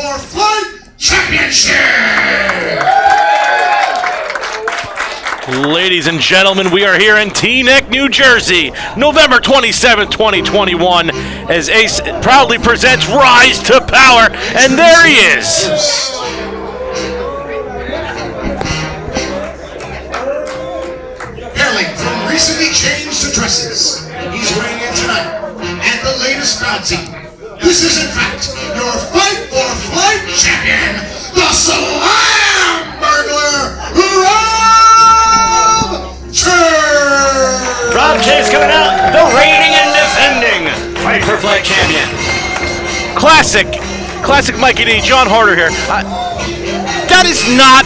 for Flight Championship! Ladies and gentlemen, we are here in Teaneck, New Jersey, November 27, 2021, as Ace proudly presents Rise to Power, and there he is. Hailing from recently changed addresses, he's weighing in tonight at the latest bout team. This is, in fact, your Fight for Flight champion, the Slam Burglar, Rob Chase coming out, the reigning and defending Fight for Flight champion. Classic Mikey D, John Harder here. That is not,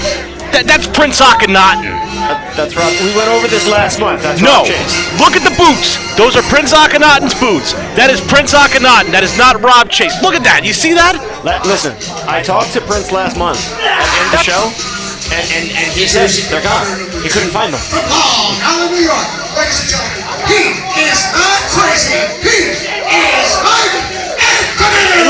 that's Prince Akhenaten. That's Rob. We went over this last month. That's No, Rob Chase. look at the boots. Those are Prince Akhenaten's boots. That is Prince Akhenaten. That is not Rob Chase. Look at that. You see that? Listen, I talked to Prince last month at the end of the show, and he said they're gone. He couldn't find them. From Long Island, New York, ladies and gentlemen, he is not crazy. He is Mike Anthony.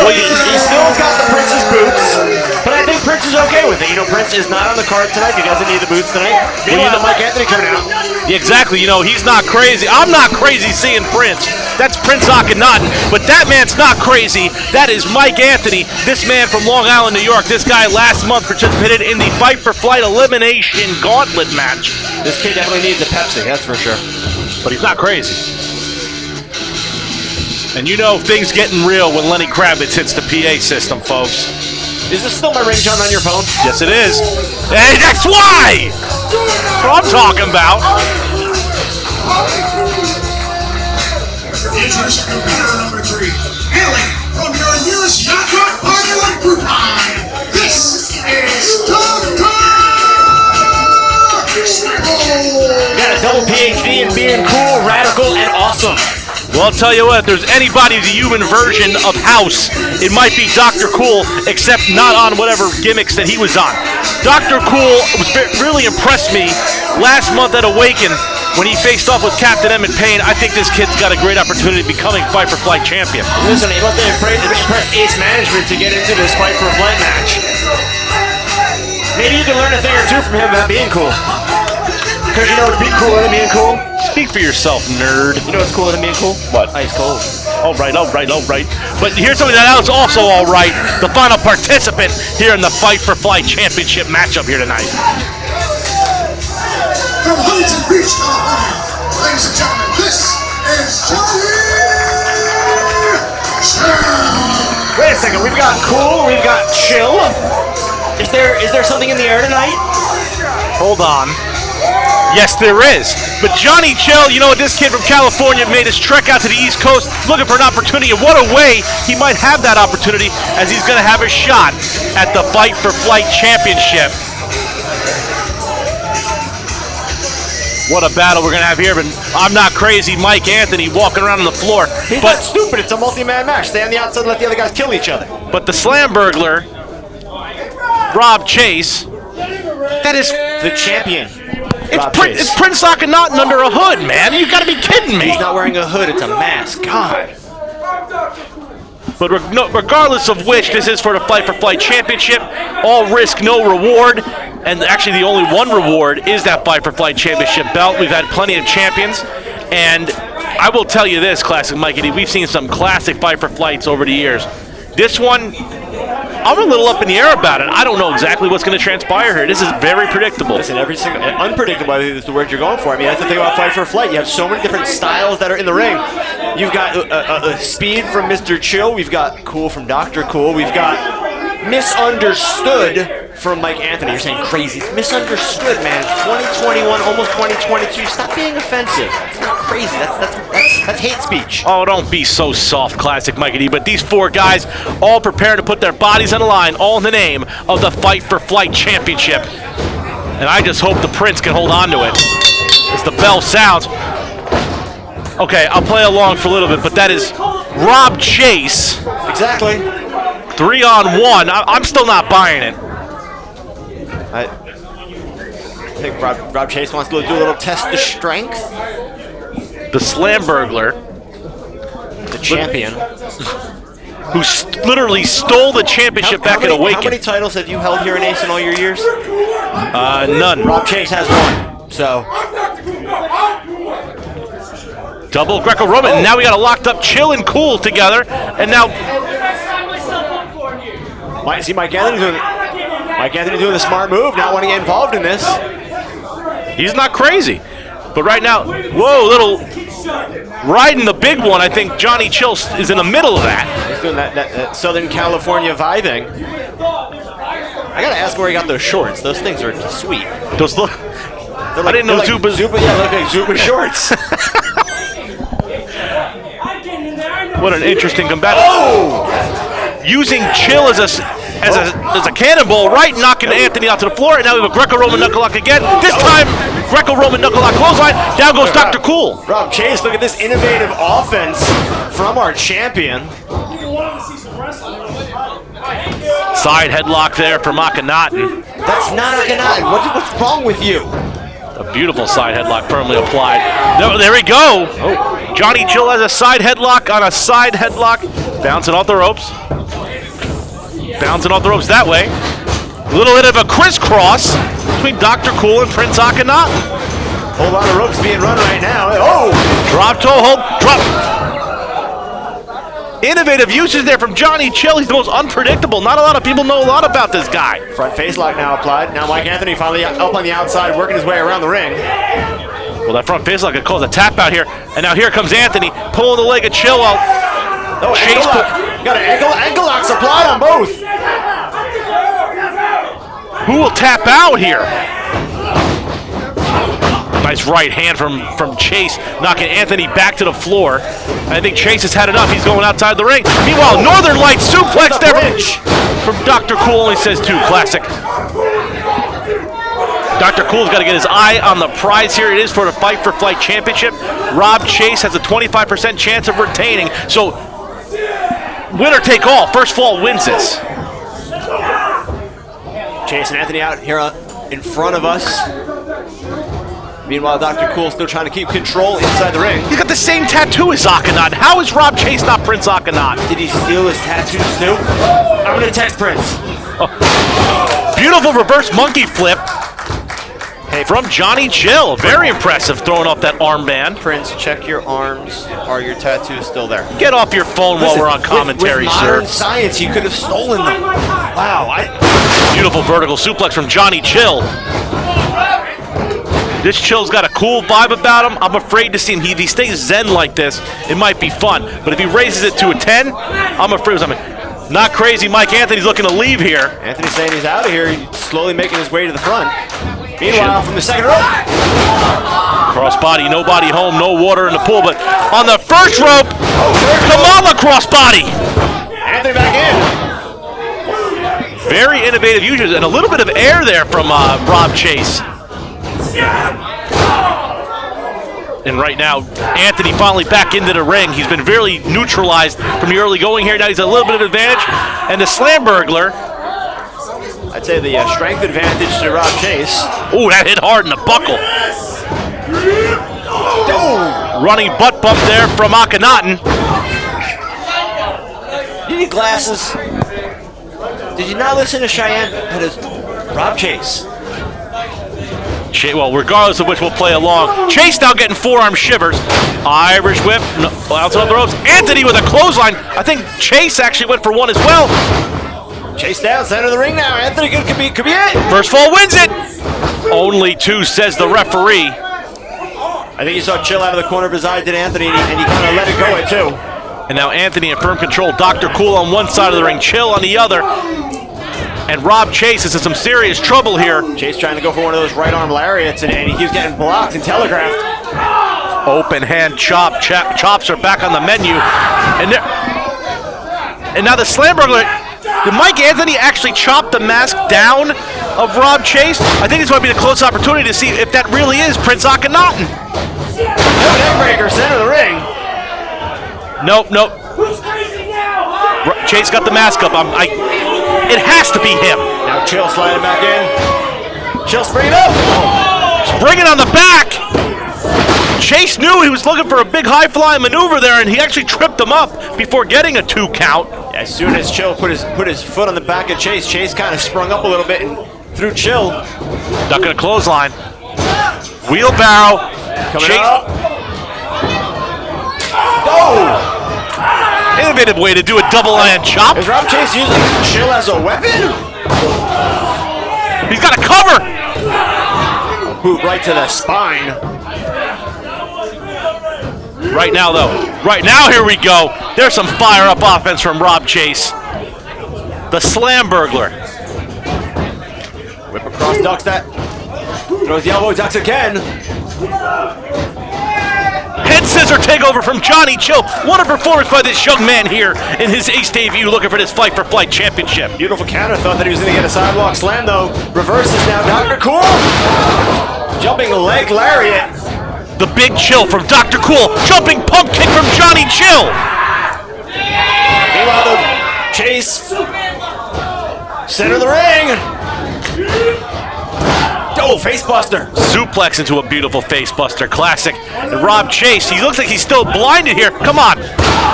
Well, he still's got the Prince's boots, but I think Prince is okay with it. You know, Prince is not on the card tonight. He doesn't need the boots tonight. Meanwhile, Mike Anthony coming out. Yeah, exactly. You know, he's not crazy. I'm not crazy seeing Prince. That's Prince Akhenaten. But that man's not crazy. That is Mike Anthony, this man from Long Island, New York. This guy last month participated in the Fight for Flight Elimination Gauntlet match. This kid definitely needs a Pepsi, that's for sure. But he's not crazy. And you know things getting real when Lenny Kravitz hits the PA system, folks. Is this still my ringtone on your phone? Yes, it is. Hey, that's why! That's what I'm talking about. Introducing competitor number 3, hailing from your nearest yacht rock party like Groupon. This is Dr. Got a double PhD in being cool, radical, and awesome. Well, I'll tell you what, if there's anybody the human version of House, it might be Dr. Cool, except not on whatever gimmicks that he was on. Dr. Cool really impressed me last month at Awaken when he faced off with Captain Emmett Payne. I think this kid's got a great opportunity of becoming Fight for Flight champion. Listen, he must have impressed Ace Management to get into this Fight for Flight match. Maybe you can learn a thing or two from him about being cool. Because you know what's cooler than being cool? Speak for yourself, nerd. You know what's cooler than being cool? What? Ice cold. All right. But here's something that is also all right. The final participant here in the Fight for Flight championship matchup here tonight. From Huntington Beach, California, ladies and gentlemen, this is Johnny Chill. Wait a second, we've got cool, we've got chill. Is there something in the air tonight? Hold on. Yes, there is. But Johnny Chill, you know what, this kid from California made his trek out to the East Coast looking for an opportunity. And what a way he might have that opportunity, as he's going to have a shot at the Fight for Flight championship. What a battle we're going to have here. But I'm not crazy. Mike Anthony walking around on the floor. He's not stupid. It's a multi-man match. Stay on the outside and let the other guys kill each other. But the Slam Burglar, Rob Chase, that is the champion. It's Prince Akhenaten under a hood, man. You gotta be kidding me. He's not wearing a hood, it's a mask. God. But regardless of which, this is for the Fight for Flight championship. All risk, no reward. And actually the only one reward is that Fight for Flight championship belt. We've had plenty of champions. And I will tell you this, Classic Mikey D, we've seen some classic Fight for Flights over the years. This one, I'm a little up in the air about it. I don't know exactly what's going to transpire here. This is very predictable. Listen, unpredictable, I think is the word you're going for. I mean, that's the thing about Fight for Flight. You have so many different styles that are in the ring. You've got Speed from Mr. Chill. We've got Cool from Dr. Cool. We've got Misunderstood from Mike Anthony. You're saying crazy. It's misunderstood, man. It's 2021, almost 2022. Stop being offensive. It's not crazy. That's hate speech. Oh, don't be so soft, Classic Mikey D. But these four guys all prepared to put their bodies on the line, all in the name of the Fight for Flight championship. And I just hope the Prince can hold on to it as the bell sounds. Okay, I'll play along for a little bit, but that is Rob Chase. Exactly. 3-on-1. I'm still not buying it. I think Rob Chase wants to do a little test of strength. The Slam Burglar, the champion. who literally stole the championship back at Awaken. How many titles have you held here in Ace in all your years? None. Rob Chase has one, so. Double Greco-Roman, and now we got a locked up Chill and Cool together, and now... Might see Mike Anthony doing the smart move, not wanting to get involved in this. He's not crazy. But right now, whoa, little riding the big one. I think Johnny Chill is in the middle of that. He's doing that Southern California vibing. I gotta ask where he got those shorts. Those things are sweet. Those look. Like, I didn't know Zuba's. Zuba, yeah, look like Zuba shorts. What an interesting combat. Oh! Using Chill as a cannonball, right, knocking Anthony out to the floor, and now we have a Greco-Roman knuckle lock again. This time, Greco-Roman knuckle lock clothesline. Down goes Dr. Cool. Rob Chase, look at this innovative offense from our champion. Side headlock there for Akhenaten. That's not Akhenaten. What's wrong with you? A beautiful side headlock firmly applied. No, there we go. Oh, Johnny Chill has a side headlock on a side headlock. Bouncing off the ropes. Bouncing off the ropes that way. A little bit of a crisscross between Dr. Cool and Prince Akhenaten. Whole lot of ropes being run right now. Oh! Drop toe hold. Drop. Innovative uses there from Johnny Chill. He's the most unpredictable. Not a lot of people know a lot about this guy. Front face lock now applied. Now Mike Anthony finally up on the outside, working his way around the ring. Well, that front face lock could cause a tap out here. And now here comes Anthony, pulling the leg of Chill out. Oh, ankle lock. Got an ankle lock applied on both. Who will tap out here? Nice right hand from Chase, knocking Anthony back to the floor. I think Chase has had enough. He's going outside the ring. Meanwhile, Northern Lights suplex there from Dr. Cool. Only says 2. Classic. Dr. Cool's got to get his eye on the prize here. It is for the Fight for Flight Championship. Rob Chase has a 25% chance of retaining. So, winner take all. First fall wins this. Chase and Anthony out here in front of us. Meanwhile, Dr. Cool still trying to keep control inside the ring. He's got the same tattoo as Akhenaten. How is Rob Chase not Prince Akhenaten? Did he steal his tattoos too? I'm going to text Prince. Oh. Beautiful reverse monkey flip. Hey, from Johnny Chill. Very impressive throwing off that armband. Prince, check your arms. Are your tattoos still there? Get off your phone while we're on commentary, with modern science, you could have stolen them. Wow. Beautiful vertical suplex from Johnny Chill. This Chill's got a cool vibe about him. I'm afraid to see him. If he stays zen like this, it might be fun. But if he raises it to a 10, I'm afraid of something. Not crazy. Mike Anthony's looking to leave here. Anthony's saying he's out of here. He's slowly making his way to the front. Meanwhile, from the second rope. Crossbody, nobody home, no water in the pool. But on the first rope, Kamala crossbody. Anthony back in. Very innovative uses and a little bit of air there from Rob Chase. And right now, Anthony finally back into the ring. He's been very neutralized from the early going here. Now he's a little bit of advantage. And the slam burglar. I'd say the strength advantage to Rob Chase. Oh, that hit hard in the buckle. Oh. Running butt bump there from Akhenaten. You need glasses. Did you not listen to Cheyenne? That is Rob Chase. Well, regardless of which, we'll play along. Chase now getting forearm shivers. Irish whip, outside the ropes. Anthony with a clothesline. I think Chase actually went for one as well. Chase down, center of the ring now. Anthony could be it. First fall wins it. Only 2, says the referee. I think you saw Chill out of the corner of his eye, did Anthony, and he kind of let it go at 2. And now Anthony in firm control. Dr. Cool on one side of the ring, Chill on the other. And Rob Chase is in some serious trouble here. Chase trying to go for one of those right arm lariats, and he keeps getting blocked and telegraphed. Open hand chop. Chops are back on the menu. And now the slam burglar. Did Mike Anthony actually chop the mask down of Rob Chase? I think this might be the close opportunity to see if that really is Prince Akhenaten. Neckbreaker, center of the ring. Nope. Who's crazy now, huh? Chase got the mask up. It has to be him. Now Chill sliding back in. Chill springing up. Springing on the back. Chase knew he was looking for a big high-flying maneuver there, and he actually tripped him up before getting a 2 count. Yeah, As soon as Chill put his foot on the back of Chase, Chase kind of sprung up a little bit and threw Chill. Ducking a clothesline. Wheelbarrow. Coming Chase. up. Oh! Innovative way to do a double iron chop. Is Rob Chase using Chill as a weapon? He's got a cover. Boot right to the spine. Right now, though. Right now, here we go. There's some fire-up offense from Rob Chase. The slam burglar. Whip across, ducks that. Throws the elbow, ducks again. Head scissor takeover from Johnny Chill. What a performance by this young man here in his ace debut, looking for this Fight for Flight championship. Beautiful counter. Thought that he was going to get a sidewalk slam, though. Reverses now. Dr. Cool. Jumping leg lariat. The big Chill from Dr. Cool. Jumping pump kick from Johnny Chill. Meanwhile, the Chase. Center of the ring. Oh, face buster. Suplex into a beautiful face buster. Classic. And Rob Chase, he looks like he's still blinded here. Come on.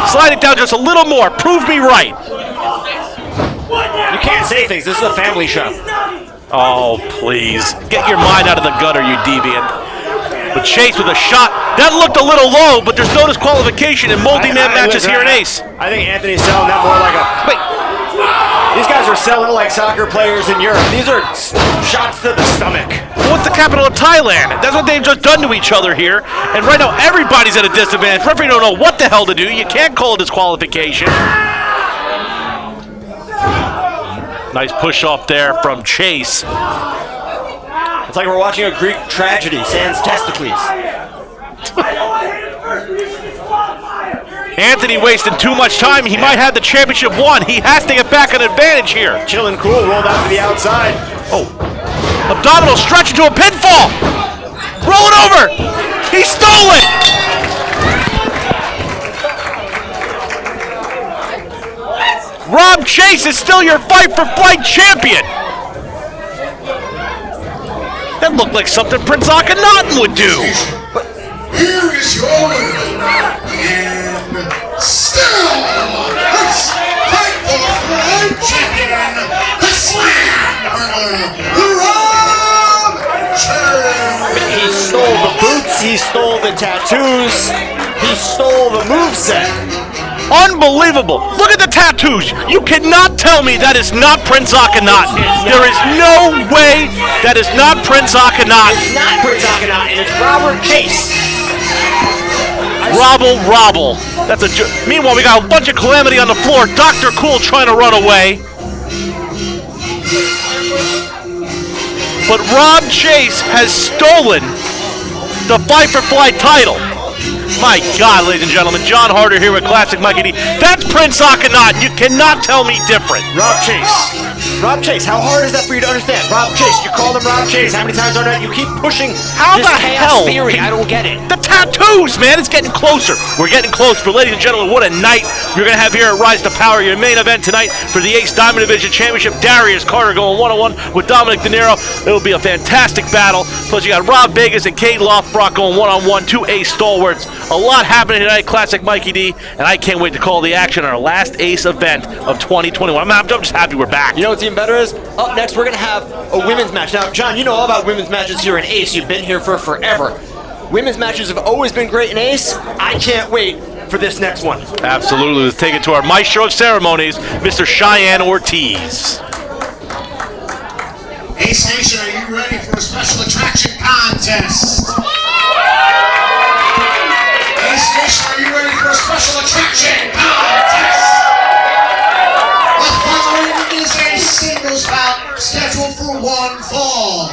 Slide it down just a little more. Prove me right. You can't say things. This is a family show. Oh, please. Get your mind out of the gutter, you deviant. But Chase with a shot. That looked a little low, but there's no disqualification in multi-man matches here in Ace. I think Anthony's selling that more like a... Wait. These guys are selling like soccer players in Europe. These are shots to the stomach. What's the capital of Thailand? That's what they've just done to each other here. And right now, everybody's at a disadvantage. Referee don't know what the hell to do. You can't call a disqualification. Nice push off there from Chase. It's like we're watching a Greek tragedy, sans testicles. Anthony wasting too much time. He might have the championship won. He has to get back an advantage here. Chill and Cool rolled out to the outside. Oh. Abdominal stretch into a pinfall. Roll it over. He stole it. Rob Chase is still your Fight for Flight champion. That looked like something Prince Akhenaten would do. Here is your winner, and still this Fight for Flight champion, the Slam Burglar, Rob Chase. He stole the boots, he stole the tattoos, he stole the moveset. Unbelievable. Look at the tattoos. You cannot tell me that is not Prince Akhenaten. There is no way that is not Prince Akhenaten. It's not Prince Akhenaten, it's Robert Chase. Robble. That's a. Meanwhile, we got a bunch of calamity on the floor. Dr. Cool trying to run away. But Rob Chase has stolen the Fight for Flight title. My God, ladies and gentlemen, John Harder here with Classic Mikey D. That's Prince Akhenaten. You cannot tell me different. Rob Chase, how hard is that for you to understand? Rob Chase, you call him Rob Chase. How many times on that you keep pushing How this the hell? chaos theory? I don't get it. The tattoos, man, it's getting closer. We're getting close. But ladies and gentlemen, what a night you're going to have here at Rise to Power, your main event tonight for the Ace Diamond Division Championship. Darius Carter going one-on-one with Dominic De Niro. It'll be a fantastic battle. Plus, you got Rob Vegas and Kate Lothbrok going one-on-one, two Ace stalwarts. A lot happening tonight, Classic Mikey D, and I can't wait to call the action on our last Ace event of 2021. I'm just happy we're back. You know what's even better is, up next we're going to have a women's match. Now, John, you know all about women's matches here in Ace. You've been here for forever. Women's matches have always been great in Ace. I can't wait for this next one. Absolutely. Let's take it to our maestro of ceremonies, Mr. Cheyenne Ortiz. Ace Nation, are you ready for a special attraction contest? Ace Nation, are you ready for a special attraction contest? The following is a singles bout scheduled for one fall.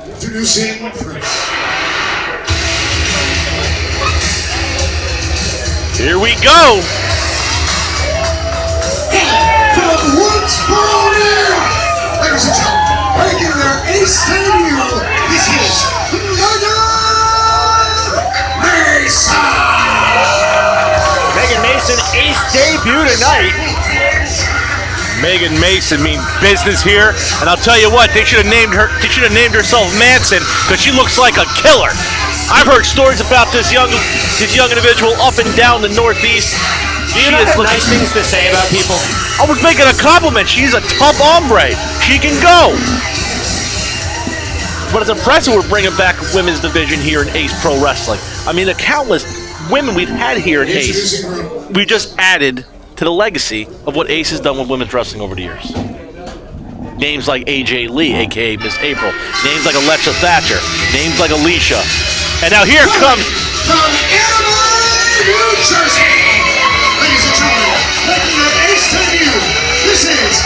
Introducing first. Here we go. From Woodsboro, ladies and gentlemen, making their Ace debut, this is Megan Mason, Ace debut tonight. Megan Mason mean business here, and I'll tell you what, they should have named herself Manson because she looks like a killer. I've heard stories about this young individual up and down the Northeast. Do you not have nice things to say about people? I was making a compliment. She's a tough hombre. She can go. But it's impressive we're bringing back women's division here in Ace Pro Wrestling. I mean, the countless women we've had here in Ace, we just added to the legacy of what Ace has done with women's wrestling over the years. Names like AJ Lee, a.k.a. Miss April. Names like Alexa Thatcher. Names like Alicia. And now here comes... From Illinois, New Jersey, ladies and gentlemen, making her Ace debut, this is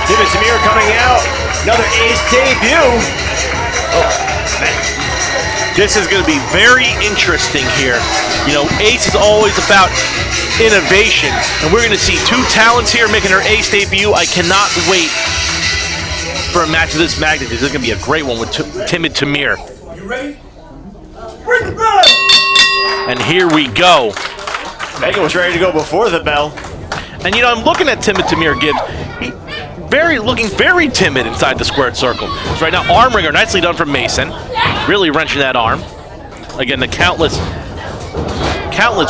Timmy Tamir coming out. Another Ace debut. Oh, man. This is going to be very interesting here. You know, Ace is always about innovation, and we're going to see two talents here making their Ace debut. I cannot wait for a match of this magnitude. This is going to be a great one with Tim and Tamir. You ready? Bring the bell! And here we go. Megan was ready to go before the bell. And you know, I'm looking at Tim and Tamir Gibbs. Looking very timid inside the squared circle. So right now, arm wringer, nicely done from Mason. Really wrenching that arm. Again, the countless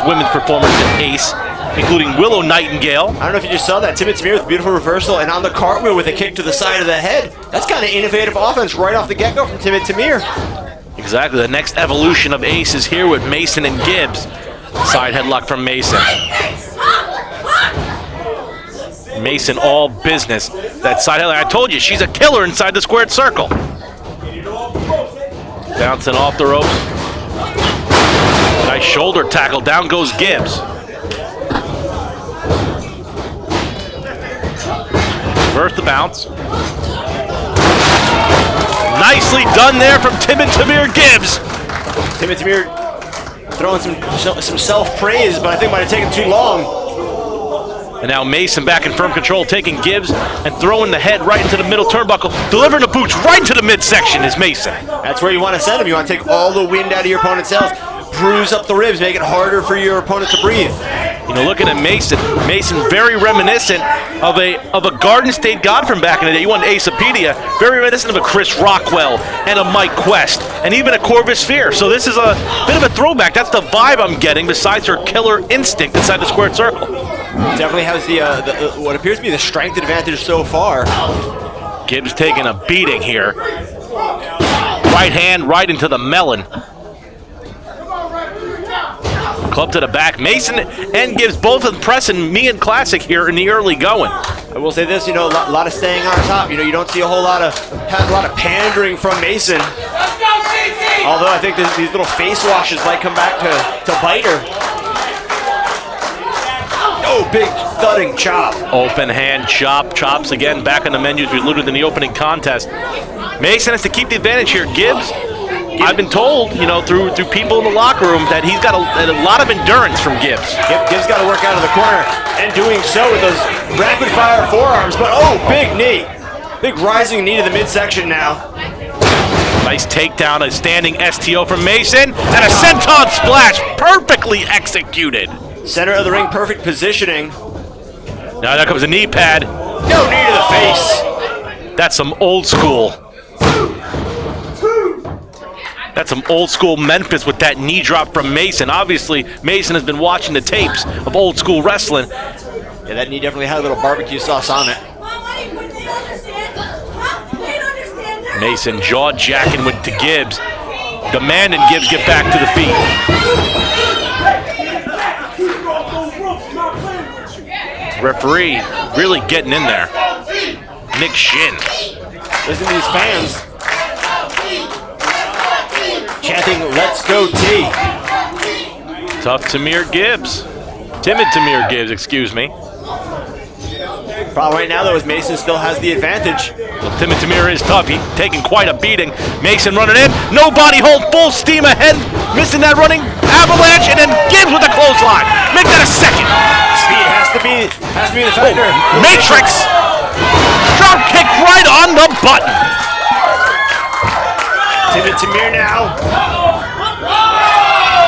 women's performers in Ace, including Willow Nightingale. I don't know if you just saw that. Tim and Tamir with a beautiful reversal and on the cartwheel with a kick to the side of the head. That's kind of innovative offense right off the get-go from Tim and Tamir. Exactly. The next evolution of Ace is here with Mason and Gibbs. Side headlock from Mason. Mason all business. That side headlock. I told you, she's a killer inside the squared circle. Bouncing off the ropes. Nice shoulder tackle. Down goes Gibbs. Reverse the bounce. Nicely done there from Tim and Tamir Gibbs. Tim and Tamir throwing some self-praise, but I think it might have taken too long. And now Mason back in firm control, taking Gibbs and throwing the head right into the middle turnbuckle, delivering the boots right into the midsection is Mason. That's where you want to send him. You want to take all the wind out of your opponent's sails, bruise up the ribs, make it harder for your opponent to breathe. You know, looking at Mason very reminiscent of a Garden State God from back in the day. You want Acepedia, very reminiscent of a Chris Rockwell and a Mike Quest, and even a Corvus Sphere. So this is a bit of a throwback. That's the vibe I'm getting, besides her killer instinct inside the squared circle. Definitely has the what appears to be the strength advantage so far. Gibbs taking a beating here. Right hand right into the melon. Club to the back. Mason and Gibbs both impressing me and Classic here in the early going. I will say this, you know, a lot of staying on top. You know, you don't see a lot of pandering from Mason. Although I think these little face washes might come back to bite her. Oh, big thudding chop. Open hand chop. Chops again back on the menu as we alluded in the opening contest. Mason has to keep the advantage here. Gibbs, I've been told, you know, through people in the locker room that he's got a lot of endurance from Gibbs. Gibbs got to work out of the corner, and doing so with those rapid-fire forearms. But, oh, big knee. Big rising knee to the midsection now. Nice takedown, a standing STO from Mason, and a senton splash, perfectly executed. Center of the ring, perfect positioning. Now there comes a knee pad. No knee to the face. That's some old school. That's some old school Memphis with that knee drop from Mason. Obviously, Mason has been watching the tapes of old school wrestling. Yeah, that knee definitely had a little barbecue sauce on it. Mason jaw jacking to Gibbs. Demanding Gibbs get back to the feet. Referee really getting in there. Nick Shin. Listen to these fans chanting, "Let's go T." Tough Tamir Gibbs. Timid Tamir Gibbs, excuse me. Problem right now, though, is Mason still has the advantage. Well, Timid Tamir is tough. He's taking quite a beating. Mason running in. No body hold. Full steam ahead. Missing that running avalanche. And then Gibbs with a clothesline. Make that a second. Speed has to be the factor. Matrix. Drop kick right on the button. Timid Tamir now.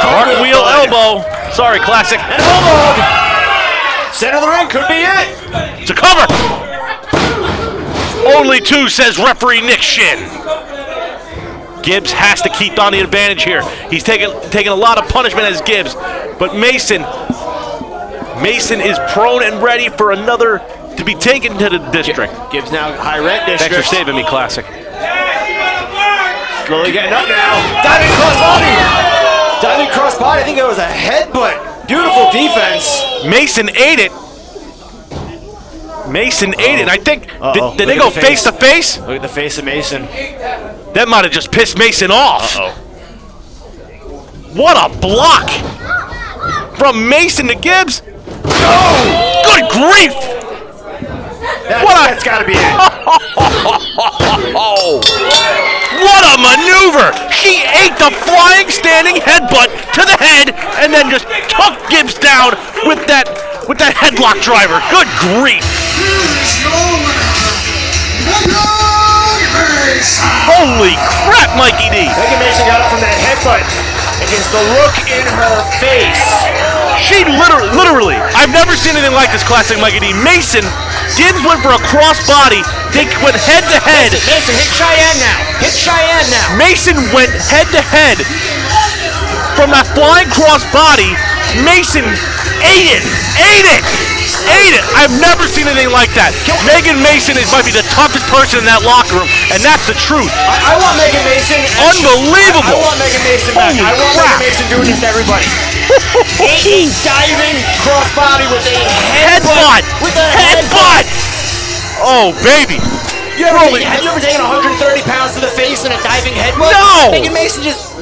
Cartwheel elbow. Sorry, Classic. And elbow. Center of the ring could be it. To cover. Only 2, says referee Nick Shin. Gibbs has to keep on the advantage here. He's taking a lot of punishment as Gibbs, but Mason is prone and ready for another to be taken to the district. Gibbs now high rent district. Thanks for saving me, Classic. Slowly getting up now. Diving cross body. Diving cross body. I think that was a headbutt. Beautiful defense. Mason ate it. I think, did they go face to face? Look at the face of Mason. That might have just pissed Mason off. What a block from Mason to Gibbs. Oh! Good grief! That's got to be it. What a maneuver! She ate the flying standing headbutt to the head and then just took Gibbs down with that headlock driver. Good grief! Holy crap, Mikey D! Megan Mason got up from that headbutt against the look in her face. She literally, I've never seen anything like this, Classic Mikey D. Mason, Gibbs went for a cross body. They went head to head. Mason, hit Cheyenne now. Hit Cheyenne now. Mason went head to head from that flying cross body. Mason ate it. I've never seen anything like that. Megan Mason might be the toughest person in that locker room, and that's the truth. I want Megan Mason. Unbelievable. I want Megan Mason back. Holy I want crap. Megan Mason doing this to everybody. A diving crossbody with a headbutt. With a headbutt. Oh, baby. Have you ever taken 130 pounds to the face in a diving headbutt? No. Megan Mason just...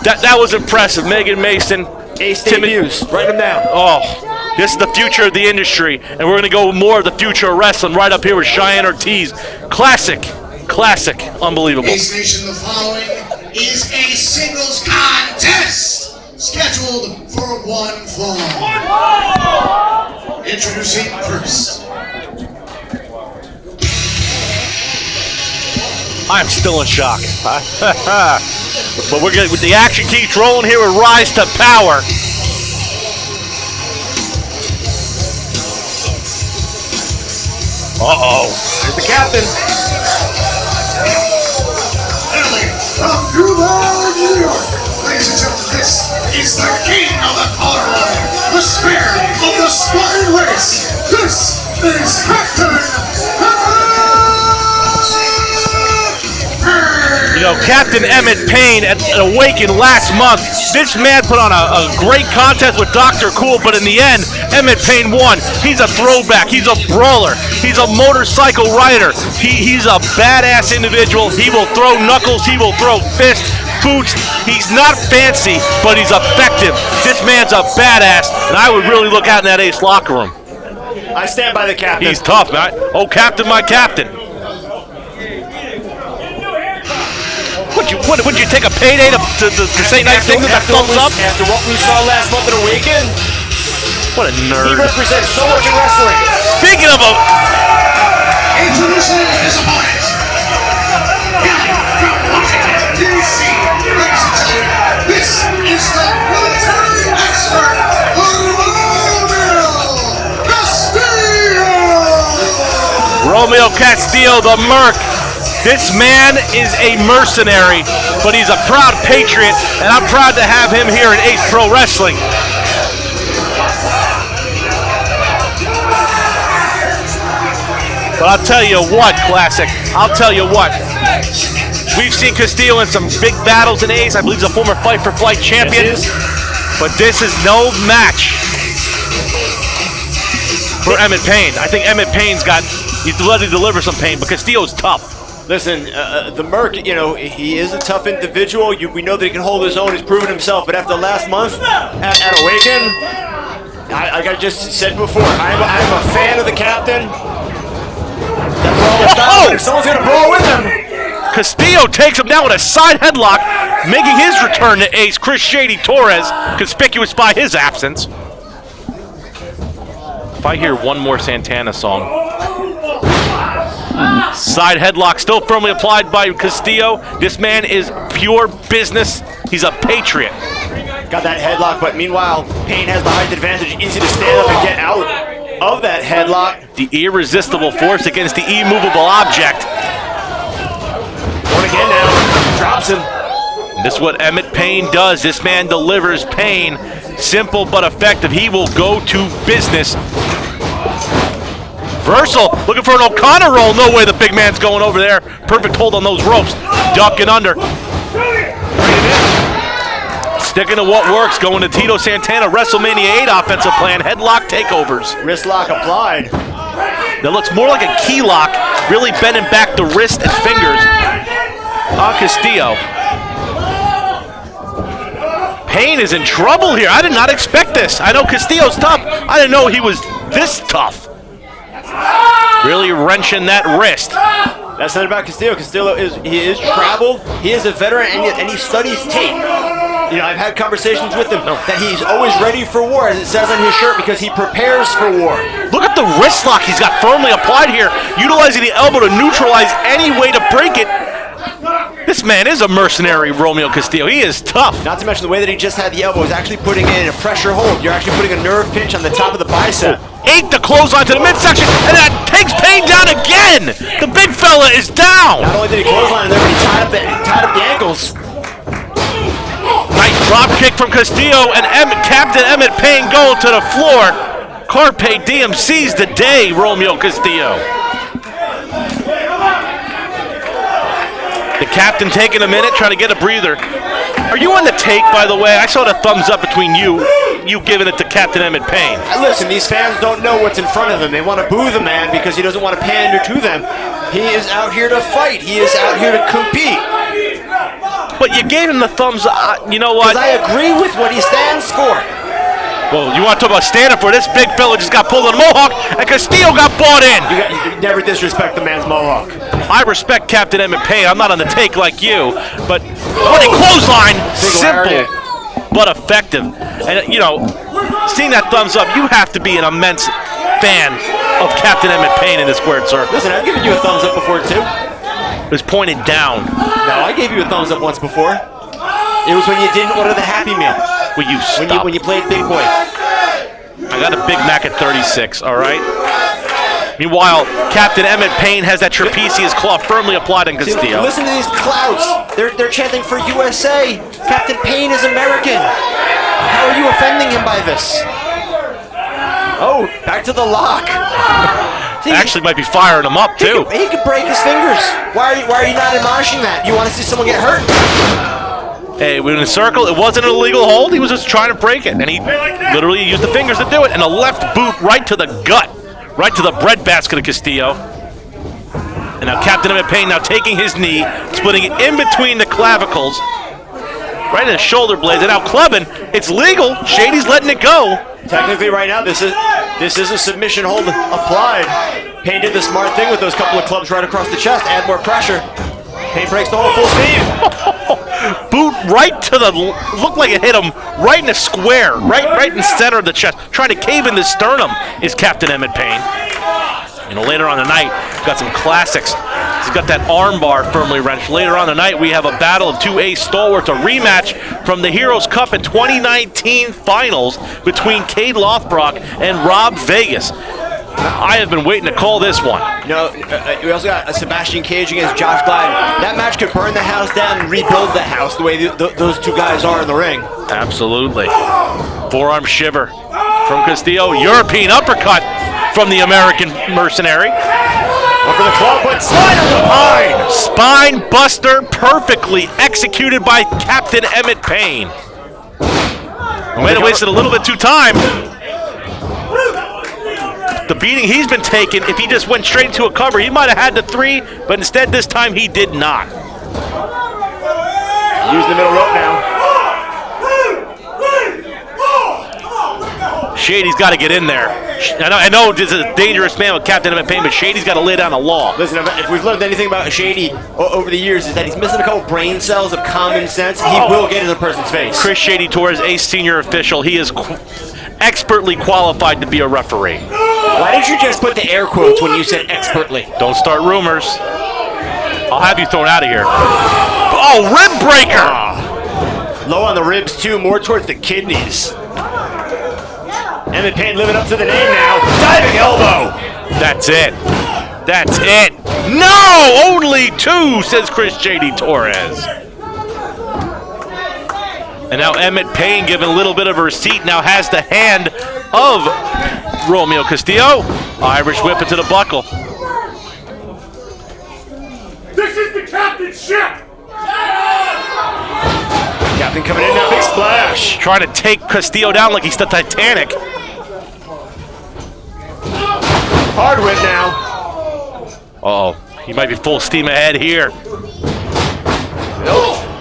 That was impressive. Megan Mason. Ace debuts. Write them down. Oh, this is the future of the industry, and we're going to go more of the future of wrestling right up here with Cheyenne Ortiz. Classic, unbelievable. Ace Nation, the following is a singles contest scheduled for one fall. Introducing first. I'm still in shock. But we're good. The action keeps rolling here with Rise to Power. Here's the captain. Early from Duval, New York. Ladies and gentlemen, this is the king of the color line, the spear of the Spartan race. This is Captain You know, Captain Emmett Payne at Awaken last month. This man put on a great contest with Dr. Cool, but in the end, Emmett Payne won. He's a throwback. He's a brawler. He's a motorcycle rider. He's a badass individual. He will throw knuckles. He will throw fists, boots. He's not fancy, but he's effective. This man's a badass, and I would really look out in that Ace locker room. I stand by the captain. He's tough, man. Oh, Captain, my captain. Would you take a payday to say nice things with that thumbs up? After what we saw last month at Awaken, What a he nerd. represents so much in wrestling. Speaking of a... Introducing his opponent. Hailing from Washington, D.C. Ladies and gentlemen, this is the military expert, Romeo Castillo, the Merc. This man is a mercenary, but he's a proud patriot, and I'm proud to have him here at Ace Pro Wrestling. But I'll tell you what, Classic, I'll tell you what. We've seen Castillo in some big battles in Ace. I believe he's a former Fight for Flight champion. Yes, But this is no match for Emmett Payne. I think Emmett Payne's he's ready to deliver some pain, but Castillo's tough. Listen, the Merc, you know, he is a tough individual. We know that he can hold his own. He's proven himself. But after last month at Awaken, like I just said before, I'm a fan of the captain. That brawl is style, but if someone's going to brawl with him. Castillo takes him down with a side headlock, making his return to Ace. Chris Shady Torres, conspicuous by his absence. If I hear one more Santana song. Side headlock still firmly applied by Castillo. This man is pure business. He's a patriot. Got that headlock, but meanwhile, Payne has the height advantage. Easy to stand up and get out. of that headlock. The irresistible force against the immovable object. One again now. Drops him. This is what Emmett Payne does. This man delivers pain. Simple but effective. He will go to business. Versal looking for an O'Connor roll. No way the big man's going over there. Perfect hold on those ropes. Ducking under. Sticking to what works. Going to Tito Santana. WrestleMania 8 offensive plan. Headlock takeovers. Wrist lock applied. That looks more like a key lock. Really bending back the wrist and fingers on Castillo. Payne is in trouble here. I did not expect this. I know Castillo's tough. I didn't know he was this tough. Really wrenching that wrist. That's not about Castillo. Castillo is traveled. He is a veteran, and he studies tape. You know, I've had conversations with him that he's always ready for war, as it says on his shirt, because he prepares for war. Look at the wrist lock he's got firmly applied here, utilizing the elbow to neutralize any way to break it. This man is a mercenary, Romeo Castillo. He is tough. Not to mention the way that he just had the elbow is actually putting in a pressure hold. You're actually putting a nerve pinch on the top of the bicep. 8 to close onto the midsection, and that takes Payne down again. The big fella is down. Not only did he clothesline there, but he tied up the ankles. Nice drop kick from Castillo, and Captain Emmett Payne go to the floor. Carpe Diem sees the day, Romeo Castillo. The captain taking a minute, trying to get a breather. Are you on the take, by the way? I saw the thumbs up between you giving it to Captain Emmett Payne. Listen, these fans don't know what's in front of them. They want to boo the man because he doesn't want to pander to them. He is out here to fight. He is out here to compete. But you gave him the thumbs up. You know what? Because I agree with what he stands for. Well, you want to talk about standing for it? This big fella just got pulled in a mohawk, and Castillo got bought in. You never disrespect the man's mohawk. I respect Captain Emmett Payne. I'm not on the take like you, but what a clothesline! Simple but effective. And you know, seeing that thumbs up, you have to be an immense fan of Captain Emmett Payne in the squared circle. Listen, I've given you a thumbs up before too. It was pointed down. No, I gave you a thumbs up once before. It was when you didn't order the Happy Meal. Will you stop? When you played Big Boy. I got a Big Mac at 36, all right? Meanwhile, Captain Emmett Payne has that trapezius claw firmly applied on Castillo. Listen to these clouds. They're chanting for USA. Captain Payne is American. How are you offending him by this? Oh, back to the lock. See, actually might be firing him up, too. He could break his fingers. Why are you not admonishing that? You want to see someone get hurt? Hey, in a circle, it wasn't an illegal hold. He was just trying to break it, and he literally used the fingers to do it, and a left boot right to the gut, right to the breadbasket of Castillo. And now Captain Emmett Payne now taking his knee, splitting it in between the clavicles, right in the shoulder blades, and now clubbing. It's legal. Shady's letting it go. Technically, right now, this is a submission hold applied. Payne did the smart thing with those couple of clubs right across the chest, add more pressure. Payne breaks the hold full speed. Boot right to the, looked like it hit him right in the square, right in the center of the chest. Trying to cave in the sternum is Captain Emmett Payne. You know, later on the night, we've got some classics. He's got that arm bar firmly wrenched. Later on the night, we have a battle of two ace stalwarts, a rematch from the Heroes Cup in 2019 finals between Cade Lothbrok and Rob Vegas. I have been waiting to call this one. You know, we also got Sebastian Cage against Josh Gladden. That match could burn the house down and rebuild the house the way those two guys are in the ring. Absolutely. Forearm shiver from Castillo. European uppercut from the American mercenary. Up for the club, but slide on the pine. Spine buster perfectly executed by Captain Emmett Payne. Might have wasted a little bit too time. The beating he's been taking, if he just went straight into a cover, he might have had the 3, but instead this time he did not. Use the middle rope now. Shady's got to get in there. I know this is a dangerous man with Captain Emmett Payne, but Shady's got to lay down the law. Listen, if we've learned anything about Shady over the years, is that he's missing a couple brain cells of common sense. He will get in a person's face. Chris Shady Torres, ace senior official. He is expertly qualified to be a referee. Why did you just put the air quotes when you said expertly? Don't start rumors. I'll have you thrown out of here. Oh, rib breaker! Low on the ribs too, more towards the kidneys. Emmett Payne living up to the name now. Diving elbow. That's it. That's it. No! Only 2, says Chris J.D. Torres. And now Emmett Payne, giving a little bit of a receipt, now has the hand of Romeo Castillo. Irish whip into the buckle. This is the captain's ship! Captain coming in now, big splash. Trying to take Castillo down like he's the Titanic. Hard whip now. Uh-oh, he might be full steam ahead here.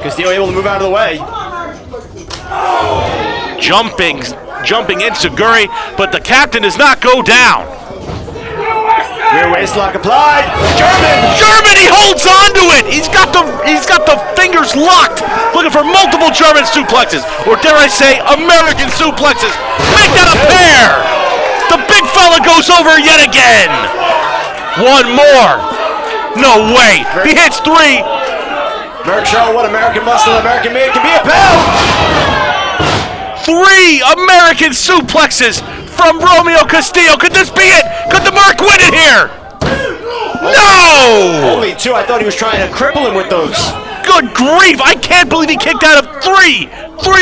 Castillo able to move out of the way. Jumping into Guri, but the captain does not go down. Rear waistlock applied. German, he holds on to it. He's got the fingers locked, looking for multiple German suplexes, or dare I say, American suplexes. Make that a pair. The big fella goes over yet again. One more. No way. He hits 3. Merck show what American muscle, American made can be about. 3 American suplexes from Romeo Castillo. Could this be it? Could the Merc win it here? No! Only 2. I thought he was trying to cripple him with those. Good grief! I can't believe he kicked out of 3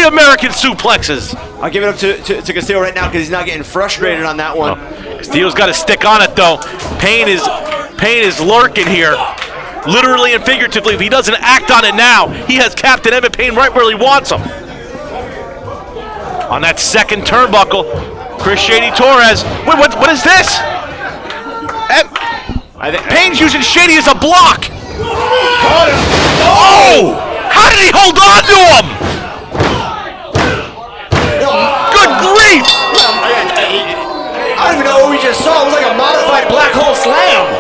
American suplexes. I'll give it up to Castillo right now because he's not getting frustrated on that one. Castillo's got to stick on it though. Payne is lurking here, literally and figuratively. If he doesn't act on it now, he has Captain Emmett Payne right where he wants him. On that second turnbuckle, Chris Shady Torres. Wait, what is this? Payne's using Shady as a block. Oh! How did he hold on to him? Good grief! I don't even know what we just saw. It was like a modified black hole slam.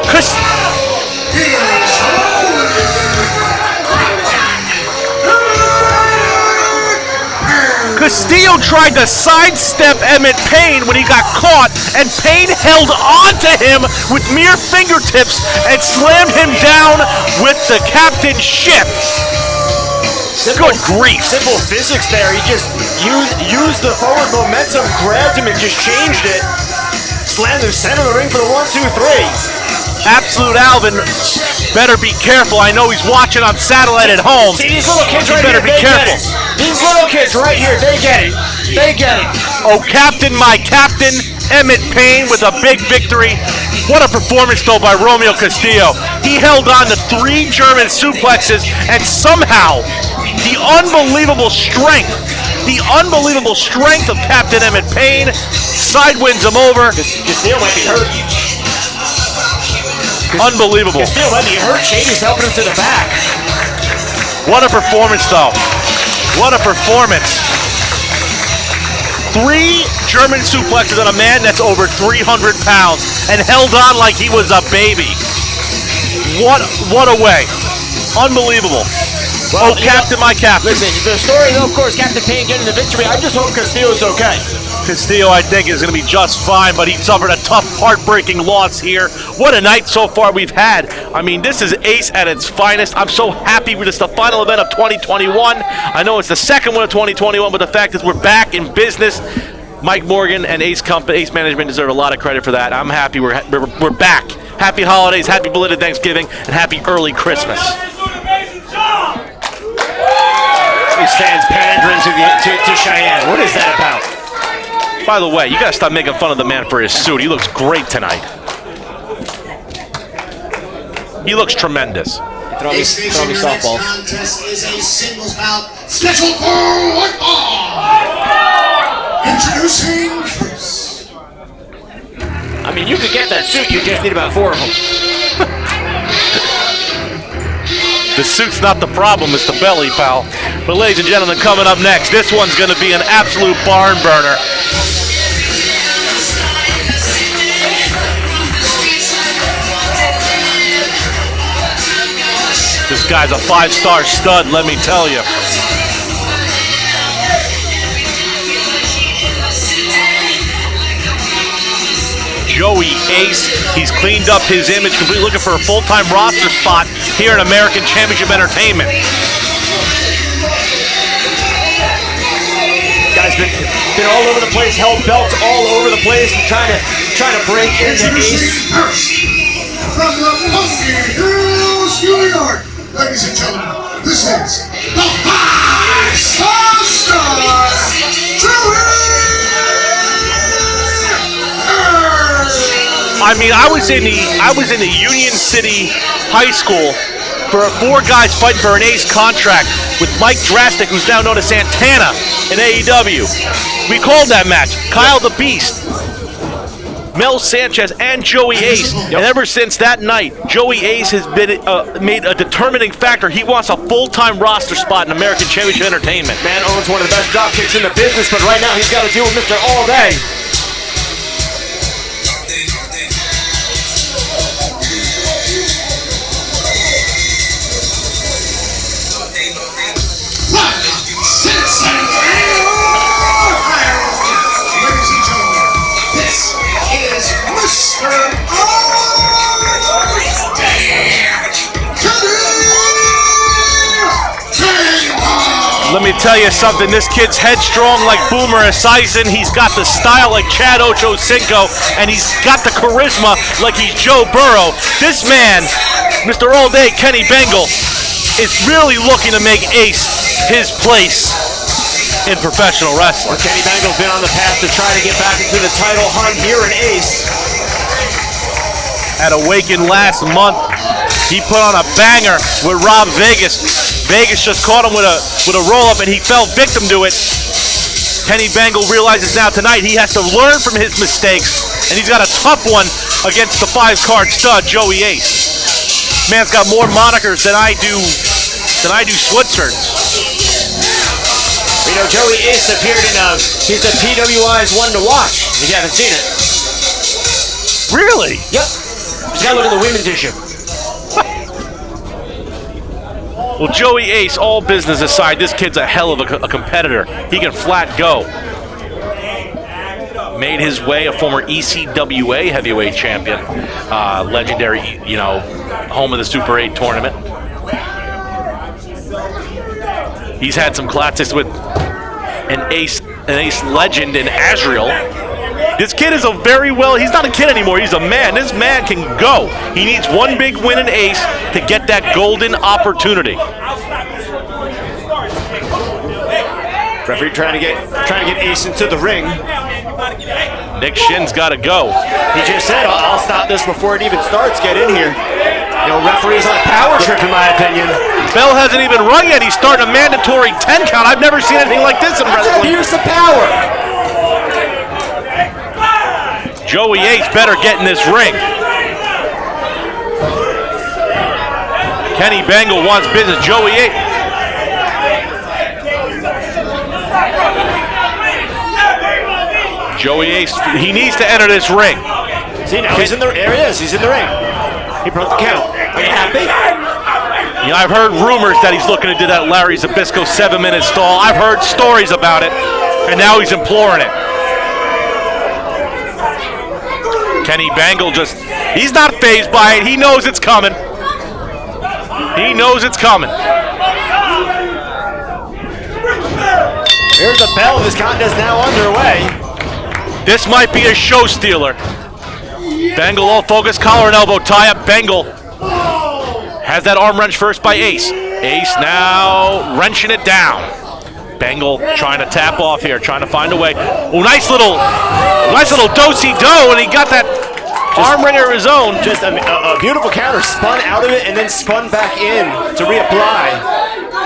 Castillo tried to sidestep Emmett Payne when he got caught, and Payne held on to him with mere fingertips and slammed him down with the captain's ship. Good grief. Simple physics there. He just used the forward momentum, grabbed him, and just changed it. Slammed him center of the ring for the 1, 2, 3. Absolute Alvin, better be careful. I know he's watching on satellite at home. See these little kids right better here, be they careful. get it. These little kids right here, they get it. They get it. Oh, Captain, my Captain, Emmett Payne with a big victory. What a performance, though, by Romeo Castillo. He held on to 3 German suplexes, and somehow the unbelievable strength of Captain Emmett Payne sidewinds him over. Castillo might be hurt. Unbelievable. Castillo might be hurt. Shady's helping him to the back. What a performance, though. What a performance. 3 German suplexes on a man that's over 300 pounds and held on like he was a baby. What a way. Unbelievable. Well, Captain, my Captain. Listen, the story, though, of course, Captain Payne getting the victory. I just hope Castillo's okay. Castillo, I think, is going to be just fine, but he suffered a tough, heartbreaking loss here. What a night so far we've had. I mean, this is Ace at its finest. I'm so happy with this, the final event of 2021. I know it's the second one of 2021, but the fact is we're back in business. Mike Morgan and Ace Management deserve a lot of credit for that. I'm happy we're back. Happy holidays, happy belated Thanksgiving, and happy early Christmas. These fans pandering to Cheyenne. What is that about? By the way, you gotta stop making fun of the man for his suit. He looks great tonight. He looks tremendous. Throw me softballs. Contest is a singles bout scheduled for 1 fall. Introducing first. I mean, you could get that suit. You just need about 4 of them. The suit's not the problem, it's the belly, pal. But ladies and gentlemen, coming up next, this one's going to be an absolute barn burner. This guy's a 5-star stud, let me tell you. Joey Ace, he's cleaned up his image, completely looking for a full-time roster spot here in American Championship Entertainment. Guy's been all over the place, held belts all over the place, and trying to bring in the Introducing Ace. first, from the Pumpkin Hills, New York, ladies and gentlemen, this is the 5-star I mean, I was in the Union City High School for 4 guys fighting for an Ace contract with Mike Drastic, who's now known as Santana in AEW. We called that match Kyle the Beast, Mel Sanchez, and Joey Ace. And ever since that night, Joey Ace has been made a determining factor. He wants a full-time roster spot in American Championship Entertainment. Man owns one of the best drop kicks in the business, but right now he's got to deal with Mr. All Day. Let me tell you something, this kid's headstrong like Boomer Esiason. He's got the style like Chad Ochocinco, and he's got the charisma like he's Joe Burrow. This man, Mr. All Day, Kenny Bengal, is really looking to make Ace his place in professional wrestling. Well, Kenny Bengal's been on the path to try to get back into the title hunt here in Ace. At Awaken last month, he put on a banger with Rob Vegas. Vegas just caught him with a roll-up, and he fell victim to it. Kenny Bengal realizes now tonight he has to learn from his mistakes, and he's got a tough one against the 5-card stud, Joey Ace. Man's got more monikers than I do Switzerland's. You know, Joey Ace appeared in he's the PWI's one to watch, if you haven't seen it. Really? Yep. You gotta look at the women's issue. Well, Joey Ace, all business aside, this kid's a hell of a competitor. He can flat go. Made his way, a former ECWA heavyweight champion, legendary, home of the Super 8 tournament. He's had some classics with an Ace legend in Azrael. This kid is he's not a kid anymore, he's a man. This man can go. He needs one big win in Ace to get that golden opportunity. Referee trying to get Ace into the ring. Nick Shin's got to go. He just said, I'll stop this before it even starts. Get in here. Referee's on a power trip, in my opinion. Bell hasn't even rung yet. He's starting a mandatory 10 count. I've never seen anything like this in wrestling. Here's the power. Joey Ace better get in this ring. Kenny Bengal wants business. Joey Ace. Joey Ace, he needs to enter this ring. See, now he's in the ring. He's in the ring. He broke the count. Are you happy? I've heard rumors that he's looking to do that Larry Zbyszko 7-minute stall. I've heard stories about it, and now he's imploring it. Kenny Bengal he's not fazed by it. He knows it's coming. He knows it's coming. Here's the bell. This contest now underway. This might be a show stealer. Bengal all focus, collar and elbow tie up. Bengal has that arm wrench first by Ace. Ace now wrenching it down. Bengal trying to tap off here, trying to find a way. Oh, nice little do-si-do, and he got that arm wringer of his own. Just a beautiful counter, spun out of it and then spun back in to reapply.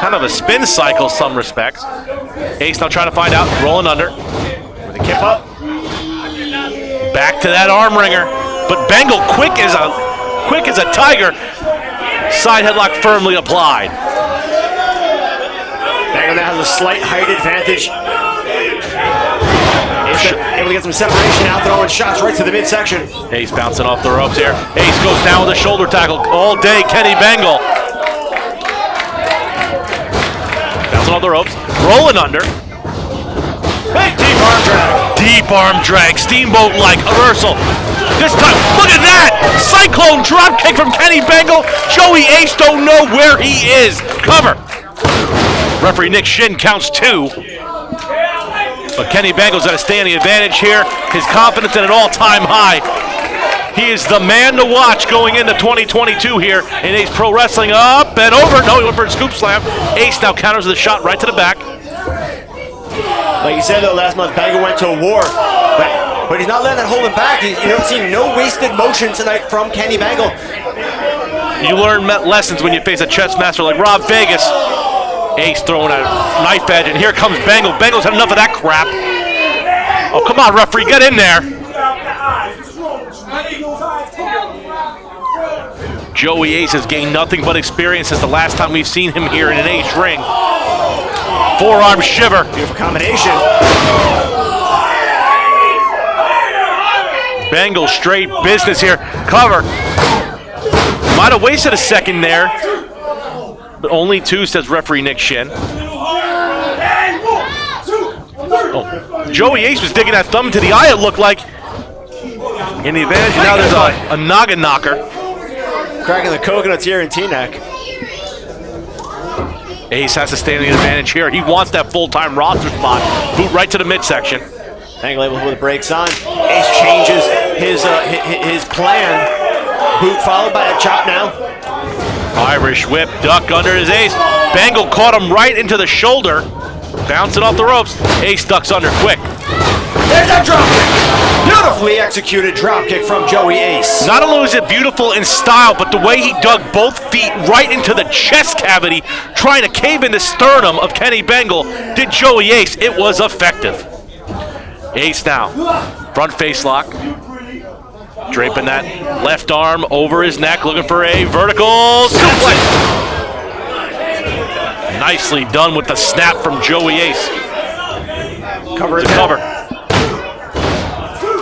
Kind of a spin cycle, some respects. Ace now trying to find out, rolling under. With a kip up. Back to that arm wringer, but Bengal quick as a tiger. Side headlock firmly applied. Bengal now has a slight height advantage. Ace able to get some separation out, throwing shots right to the midsection. Ace bouncing off the ropes here. Ace goes down with a shoulder tackle. All day, Kenny Bengal. Bouncing off the ropes, rolling under. Big deep arm drag. Deep arm drag, steamboat-like reversal. This time, look at that! Cyclone drop kick from Kenny Bengal. Joey Ace don't know where he is. Cover. Referee Nick Shin counts 2. But Kenny Bengal's got to stay on the advantage here. His confidence at an all-time high. He is the man to watch going into 2022 here in Ace Pro Wrestling. Up and over. No, he went for a scoop slam. Ace now counters the shot right to the back. Like you said, though, last month, Bengal went to a war. But he's not letting that hold him back. You don't see no wasted motion tonight from Kenny Bengal. You learn lessons when you face a chess master like Rob Vegas. Ace throwing a knife edge, and here comes Bengal. Bengal's had enough of that crap. Oh, come on, referee, get in there. Joey Ace has gained nothing but experience since the last time we've seen him here in an Ace ring. Forearm shiver. Beautiful combination. Bengal straight business here. Cover. Might have wasted a second there. But only two, says referee Nick Shin. Oh. Joey Ace was digging that thumb to the eye, it looked like. In the advantage, now there's a noggin knocker. Cracking the coconuts here in T-neck. Ace has to stay in the advantage here. He wants that full-time roster spot. Boot right to the midsection. Bengal able to put the brakes on. Ace changes his plan. Boot followed by a chop now. Irish whip, duck under his Ace. Bengal caught him right into the shoulder. Bouncing off the ropes. Ace ducks under quick. There's that drop kick. Beautifully executed drop kick from Joey Ace. Not only was it beautiful in style, but the way he dug both feet right into the chest cavity, trying to cave in the sternum of Kenny Bengal, did Joey Ace. It was effective. Ace now, front face lock. Draping that left arm over his neck, looking for a vertical suplex. Nicely done with the snap from Joey Ace. Cover.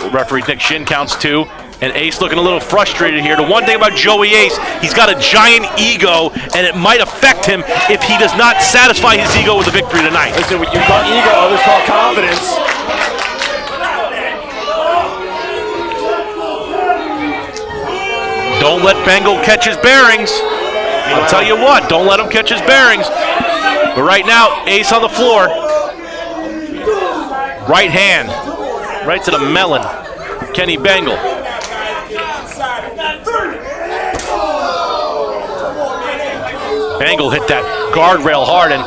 Referee Nick Shin counts two, and Ace looking a little frustrated here. The one thing about Joey Ace, he's got a giant ego, and it might affect him if he does not satisfy his ego with a victory tonight. Listen, you call ego, others call confidence. Don't let Bengal catch his bearings. I'll tell you what, don't let him catch his bearings. But right now, Ace on the floor. Right hand, right to the melon. Kenny Bengal. Bengal hit that guardrail hard, and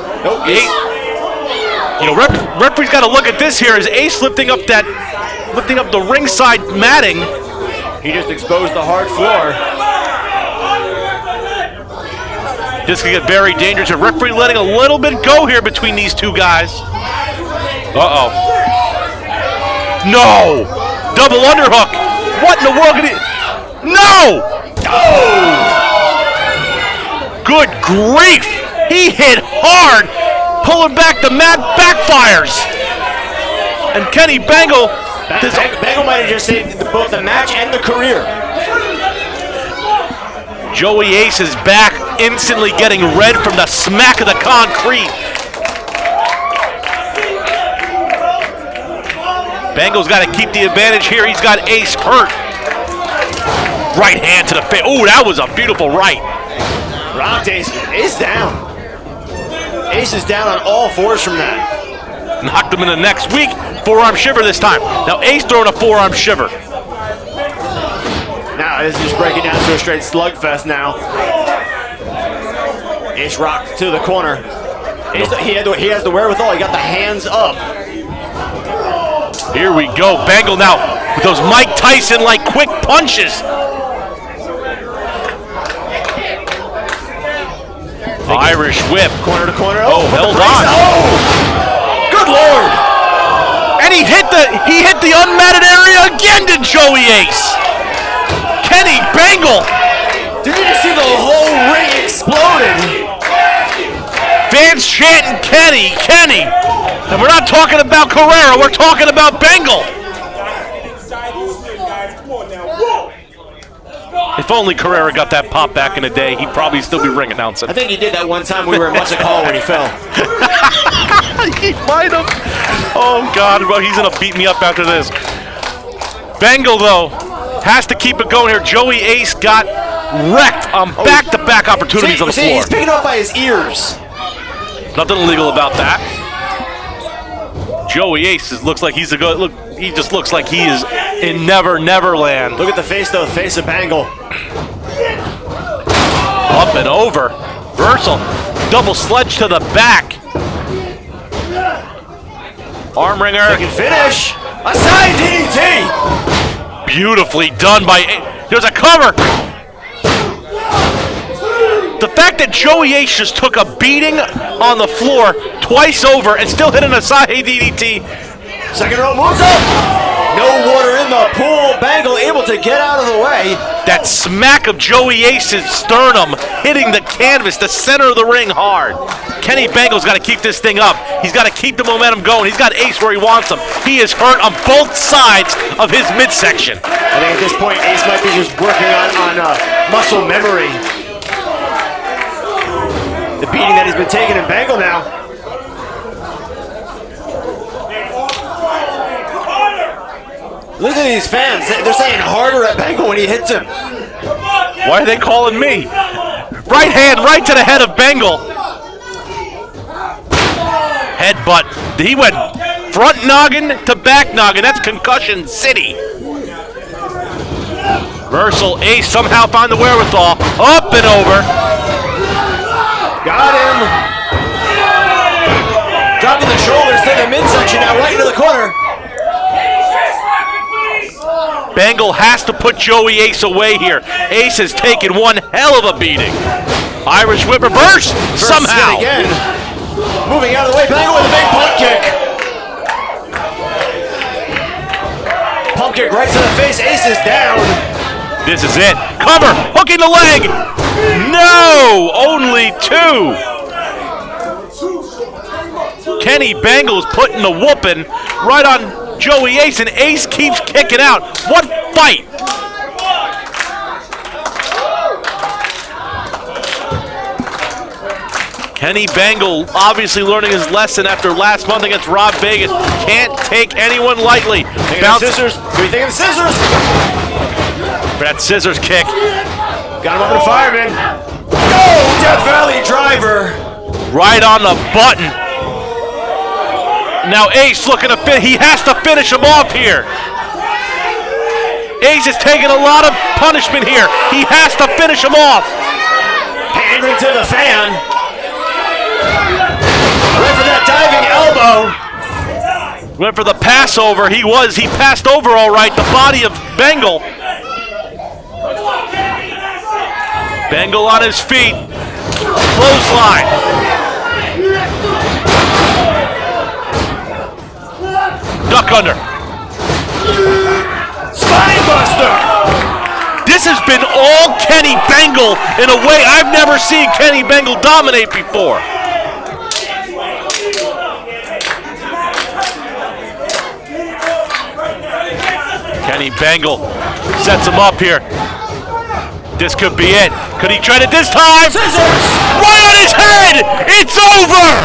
referee's got to look at this here. Is Ace lifting up the ringside matting? He just exposed the hard floor. This could get very dangerous. A referee letting a little bit go here between these two guys. Uh-oh. No! Double underhook. What in the world could he... No! Oh! Good grief! He hit hard. Pulling back, the mat backfires. And Kenny Bengal... Bengal might have just saved both the match and the career. Joey Ace is back, instantly getting red from the smack of the concrete. Bengal's got to keep the advantage here. He's got Ace hurt. Right hand to the face. Oh, that was a beautiful right. Rocked Ace. Ace down. Ace is down on all fours from that. Knocked him in the next week. Forearm shiver this time. Now Ace throwing a forearm shiver. Now this is just breaking down to a straight slugfest now. Ace rocked to the corner. Ace, he has the wherewithal. He got the hands up. Here we go. Bengal now with those Mike Tyson-like quick punches. Irish whip. Corner to corner. Oh, held on. Oh! Good Lord! And he hit the unmatted area again to Joey Ace. Kenny Bengal. Did you just see the whole ring exploded? Fans chanting Kenny. And we're not talking about Carrera, we're talking about Bengal. If only Carrera got that pop back in the day, he'd probably still be ring announcing. I think he did that one time we were in Music Hall when he fell. He might have. Oh, God, well, he's going to beat me up after this. Bengal, though, has to keep it going here. Joey Ace got wrecked on back-to-back opportunities on the floor. He's picking up by his ears. Nothing illegal about that. Joey Ace looks like he's a good look. He just looks like he is in Never Land. Look at the face though, the face of Bengal. Up and over. Reversal. Double sledge to the back. Arm ringer. They can finish. A side DDT. Beautifully done by Ace. There's a cover. The fact that Joey Ace just took a beating on the floor twice over and still hit an Asai DDT. Second row moves up. No water in the pool. Bengal able to get out of the way. That smack of Joey Ace's sternum hitting the canvas, the center of the ring hard. Kenny Bengal's got to keep this thing up. He's got to keep the momentum going. He's got Ace where he wants him. He is hurt on both sides of his midsection. I think at this point, Ace might be just working on muscle memory. The beating that he's been taking in Bengal now. Look at these fans. They're saying harder at Bengal when he hits him. Why are they calling me? Right hand right to the head of Bengal. Headbutt. He went front noggin to back noggin. That's concussion city. Reversal. Ace somehow found the wherewithal. Up and over. Got him. Dropping the shoulders to the midsection now, right into the corner. Bengal has to put Joey Ace away here. Ace has taken one hell of a beating. Irish whip reverse somehow. Again. Moving out of the way, Bengal with a big pump kick. Pump kick right to the face. Ace is down. This is it. Cover. Hooking the leg. No. Only two. Kenny Bengal's putting the whooping right on Joey Ace, and Ace keeps kicking out. What fight! Kenny Bengal obviously learning his lesson after last month against Rob Vegas. Can't take anyone lightly. Scissors. What do you think of the scissors? That scissors kick. Got him over the fireman. Oh, Death Valley driver. Right on the button. Now Ace looking to he has to finish him off here. Ace is taking a lot of punishment here. He has to finish him off. Pandering to the fan. Went for that diving elbow. Went for the passover. He passed over all right. The body of Bengal. Bengal on his feet. Clothesline. Duck under. Spinebuster. This has been all Kenny Bengal in a way I've never seen Kenny Bengal dominate before. Kenny Bengal sets him up here. This could be it. Could he try it this time? Scissors. Right on his head! It's over!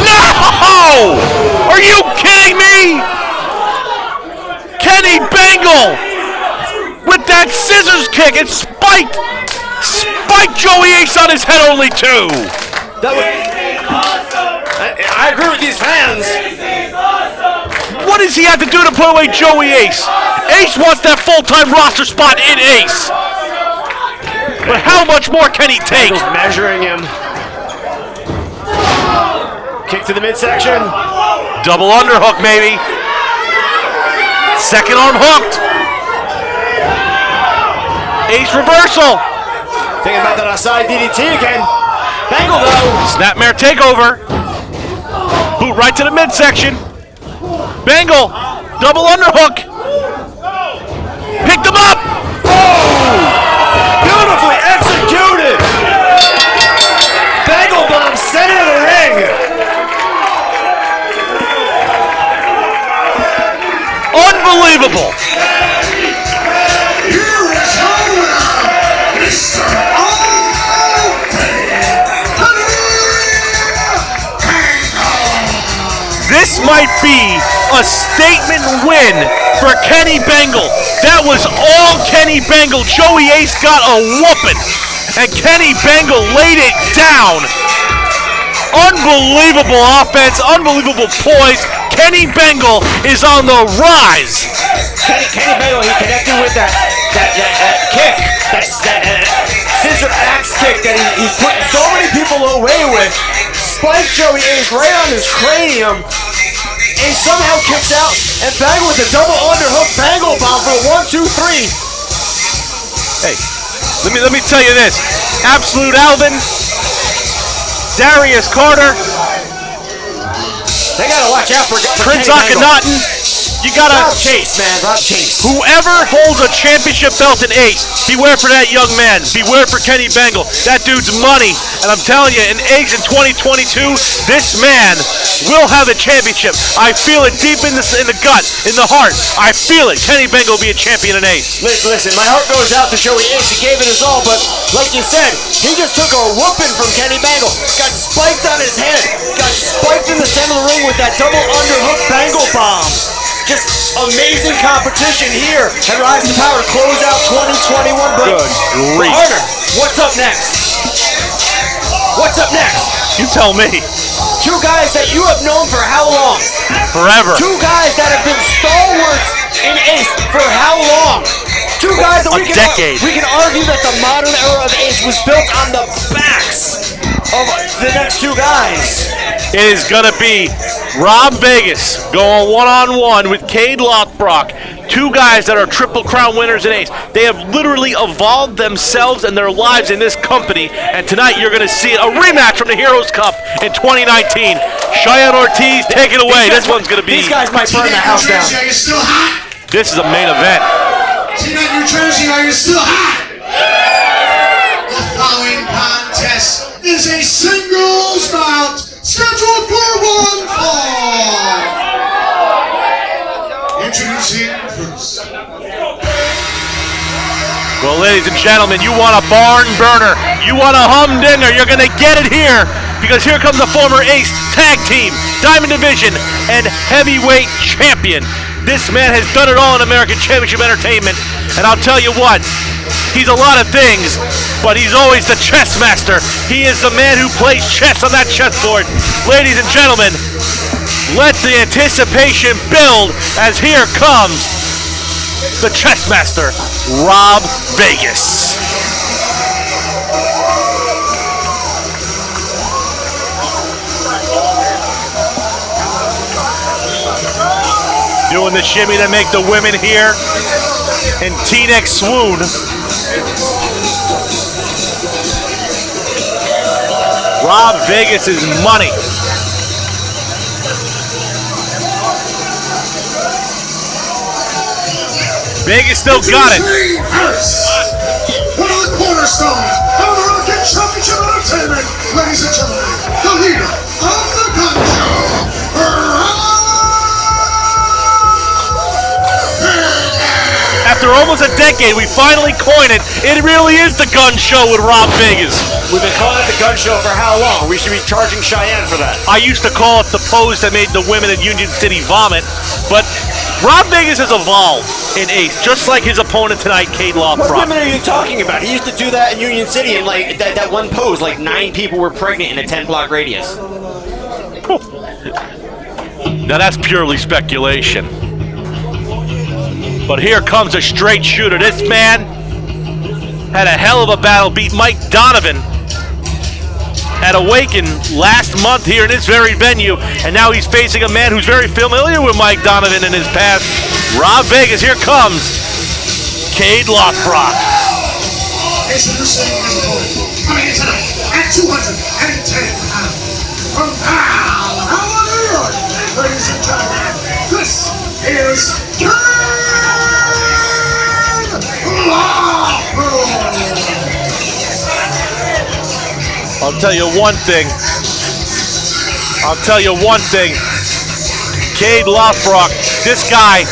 No! Are you kidding me? Kenny Bengal with that scissors kick and spiked Joey Ace on his head, only two. I agree with these fans. What does he have to do to put away Joey Ace? Ace wants that full-time roster spot in Ace. But how much more can he take? Bengal's measuring him. Kick to the midsection. Double underhook, maybe. Second arm hooked. Ace reversal. Thinking about that outside DDT again. Bengal though. Snapmare takeover. Boot right to the midsection. Bengal. Double underhook. Picked him up. Oh! Beautifully executed. Bengal bomb center of the ring. Unbelievable. Here is your winner, Mr. This might be a statement win for Kenny Bengal. That was all Kenny Bengal. Joey Ace got a whooping, and Kenny Bengal laid it down. Unbelievable offense, unbelievable poise. Kenny Bengal is on the rise. Kenny Bengal, he connected with that kick, that scissor axe kick that he's putting so many people away with. Spike Joey Ace right on his cranium. And somehow kicks out, and Bengal with a double underhook Bengal bomb for 1, 2, 3. Hey, let me tell you this. Absolute Alvin, Darius Carter, They gotta watch out for Prince Kenny Bengal. Akhenaten. You gotta. Rob Chase, man, Rob Chase. Whoever holds a championship belt in Ace, beware for that young man. Beware for Kenny Bengal. That dude's money. And I'm telling you, in Ace in 2022, this man will have a championship. I feel it deep in the gut, in the heart. I feel it. Kenny Bengal will be a champion in Ace. Listen, my heart goes out to Joey Ace. He gave it his all, but like you said, he just took a whooping from Kenny Bengal. Got spiked on his head. Got spiked in the center of the ring with that double underhook Bengal bomb. Just amazing competition here at Rise to Power to close out 2021. But Good grief. Carter, what's up next? What's up next? You tell me. Two guys that you have known for how long? Forever. Two guys that have been stalwarts in Ace for how long? Two guys that A decade. we can argue that the modern era of Ace was built on the backs of the next two guys. It is going to be Rob Vegas going one-on-one with Cade Lothbrok. Two guys that are Triple Crown winners in Ace. They have literally evolved themselves and their lives in this company. And tonight you're going to see a rematch from the Heroes Cup in 2019. Cheyenne Ortiz, take it away. This one's going to be... These guys might burn the house down. Are you still hot? This is a main event. Tonight, New Jersey, are you still hot? The following contest is a singles bout scheduled for one fall. Introducing first. Well, ladies and gentlemen, you want a barn burner, you want a humdinger, you're going to get it here, because here comes the former Ace Tag Team, Diamond Division, and Heavyweight Champion. This man has done it all in American Championship Entertainment, and I'll tell you what, he's a lot of things, but he's always the chess master. He is the man who plays chess on that chessboard. Ladies and gentlemen, let the anticipation build as here comes the chess master, Rob Vegas. Doing the shimmy to make the women here in T-neck swoon. Rob Vegas is money. Vegas still got it. One of the cornerstones of American Championship Entertainment, ladies and gentlemen, the leader of the gun show, Rob Vegas. After almost a decade, we finally coined it. It really is the gun show with Rob Vegas. We've been calling it the gun show for how long? We should be charging Cheyenne for that. I used to call it the pose that made the women in Union City vomit, but Rob Vegas has evolved in Ace, just like his opponent tonight, Cade What Lothbrok. women are you talking about? He used to do that in Union City, and like that one pose, like 9 people were pregnant in a 10-block radius. Now that's purely speculation. But here comes a straight shooter. This man had a hell of a battle, beat Mike Donovan at Awaken last month here in this very venue, and now he's facing a man who's very familiar with Mike Donovan in his past. Rob Vegas, here comes Cade Lothbrok. Introducing his opponent, coming in tonight at 210 pounds, from Powell, New York, ladies and gentlemen, this is Cade Lothbrok. I'll tell you one thing. Cade Lothbrok, this guy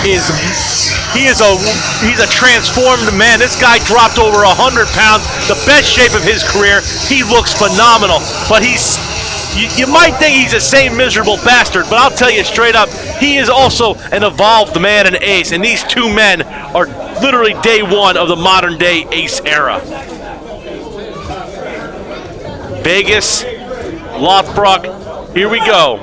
he's a transformed man. This guy dropped over 100 pounds, the best shape of his career. He looks phenomenal, but you might think he's the same miserable bastard, but I'll tell you straight up, he is also an evolved man in Ace, and these two men are literally day one of the modern day Ace era. Vegas Lothbrok, here we go.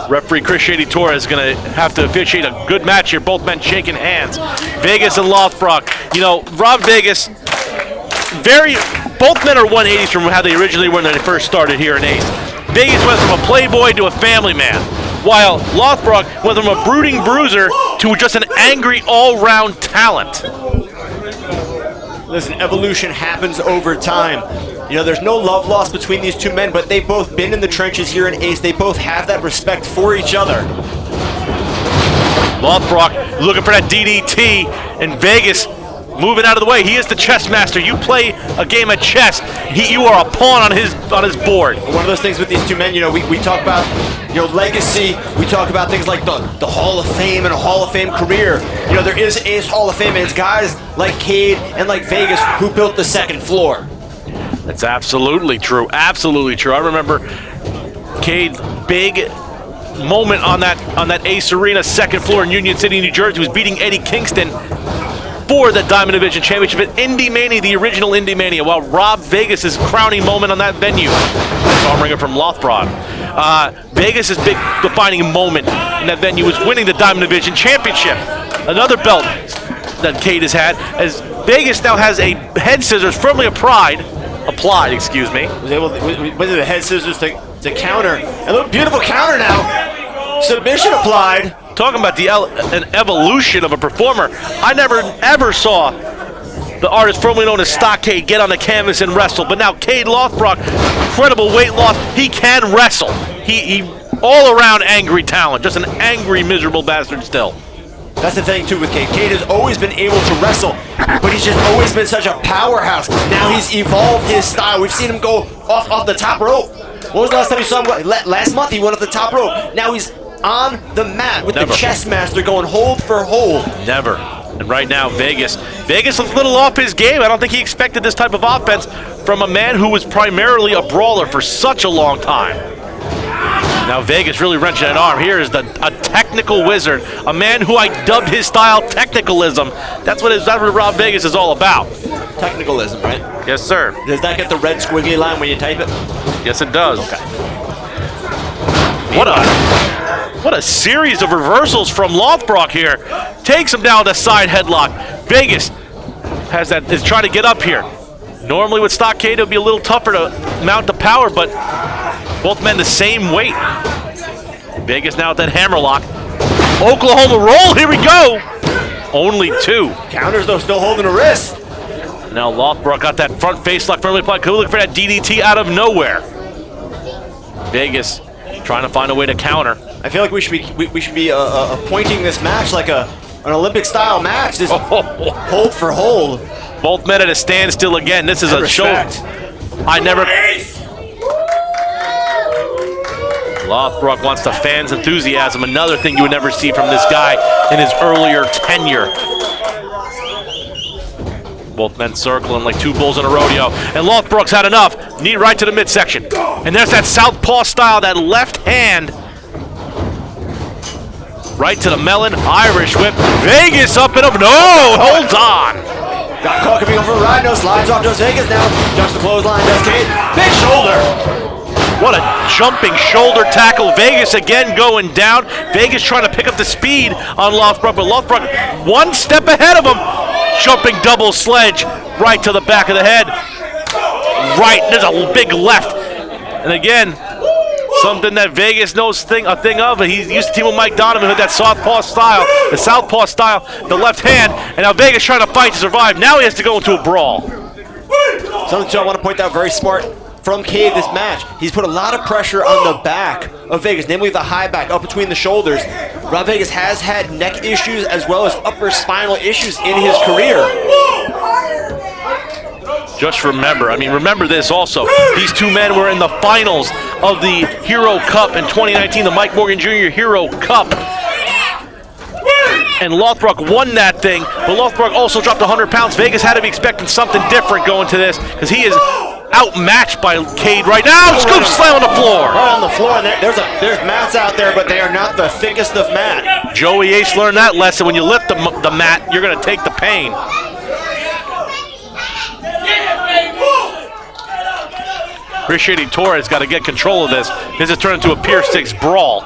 Referee Chris Shady Torres is going to have to officiate a good match here. Both men shaking hands. Vegas and Lothbrok. You know, Rob Vegas, both men are 180s from how they originally were when they first started here in Ace. Vegas went from a playboy to a family man, while Lothbrok went from a brooding bruiser to just an angry all-round talent. Listen, evolution happens over time. You know, there's no love lost between these two men, but they've both been in the trenches here in Ace. They both have that respect for each other. Lothbrok looking for that DDT, and Vegas moving out of the way. He is the chess master. You play a game of chess, you are a pawn on his board. One of those things with these two men, you know, we talk about, you know, legacy. We talk about things like the Hall of Fame and a Hall of Fame career. You know, there is Ace Hall of Fame, and it's guys like Cade and like Vegas who built the second floor. That's absolutely true. Absolutely true. I remember Cade's big moment on that Ace Arena second floor in Union City, New Jersey. He was beating Eddie Kingston for the Diamond Division Championship at Indy Mania, the original Indy Mania, while Rob Vegas' crowning moment on that venue. Arm ringer from Lothbrok. Vegas' big defining moment in that venue was winning the Diamond Division Championship. Another belt that Cade has had, as Vegas now has a head scissors firmly applied, excuse me. Was able to, with the head scissors to counter. And look, beautiful counter now. Submission applied. Talking about an evolution of a performer. I never ever saw the artist formerly known as Stockade get on the canvas and wrestle, but now Cade Lothbrok, incredible weight loss. He can wrestle. He all around angry talent, just an angry, miserable bastard still. That's the thing too with Cade. Cade has always been able to wrestle, but he's just always been such a powerhouse. Now he's evolved his style. We've seen him go off the top rope. When was the last time you saw him? Last month he went off the top rope. Now he's on the mat with the chess master going hold for hold. Never. And right now, Vegas is a little off his game. I don't think he expected this type of offense from a man who was primarily a brawler for such a long time. Now Vegas really wrenching an arm. Here is a technical wizard, a man who I dubbed his style technicalism. That's what Rob Vegas is all about. Technicalism, right? Yes, sir. Does that get the red squiggly line when you type it? Yes, it does. Okay. What a series of reversals from Lothbrok here. Takes him down with a side headlock. Vegas is trying to get up here. Normally with Stockade, it would be a little tougher to mount the power, but both men the same weight. Vegas now with that hammerlock. Oklahoma roll, here we go. Only two. Counters though, still holding a wrist. Now Lothbrok got that front face lock firmly applied. Could look for that DDT out of nowhere. Vegas trying to find a way to counter. I feel like we should be appointing this match like an Olympic style match. This hold for hold. Both men at a standstill again. This is a show. I never. Lothbrok wants the fans' enthusiasm. Another thing you would never see from this guy in his earlier tenure. Both men circling like two bulls in a rodeo. And Lothbrok's had enough. Knee right to the midsection. And there's that southpaw style, that left hand. Right to the melon, Irish whip. Vegas up and up. No, holds on. Got caught coming over Rhino, slides off Dos Vegas now. Jumps the clothesline, does Cade. Big shoulder. What a jumping shoulder tackle. Vegas again going down. Vegas trying to pick up the speed on Lothbrok, but Lothbrok one step ahead of him. Jumping double sledge right to the back of the head. Right, there's a big left. And again, something that Vegas knows a thing of. He used to team with Mike Donovan with that southpaw style, the left hand, and now Vegas trying to fight to survive. Now he has to go into a brawl. Something too I want to point out, very smart from Cade this match. He's put a lot of pressure on the back of Vegas, namely the high back up between the shoulders. Rob Vegas has had neck issues as well as upper spinal issues in his career. Just remember this also. These two men were in the finals of the Hero Cup in 2019, the Mike Morgan Jr. Hero Cup. And Lothbrok won that thing, but Lothbrok also dropped 100 pounds. Vegas had to be expecting something different going to this, because he is outmatched by Cade right now. Scoop slam on the floor. Right on the floor, and there's mats out there, but they are not the thickest of mat. Joey Ace learned that lesson. When you lift the mat, you're going to take the pain. Chris Shady Torres got to get control of this. This has turned into a Pier 6 brawl.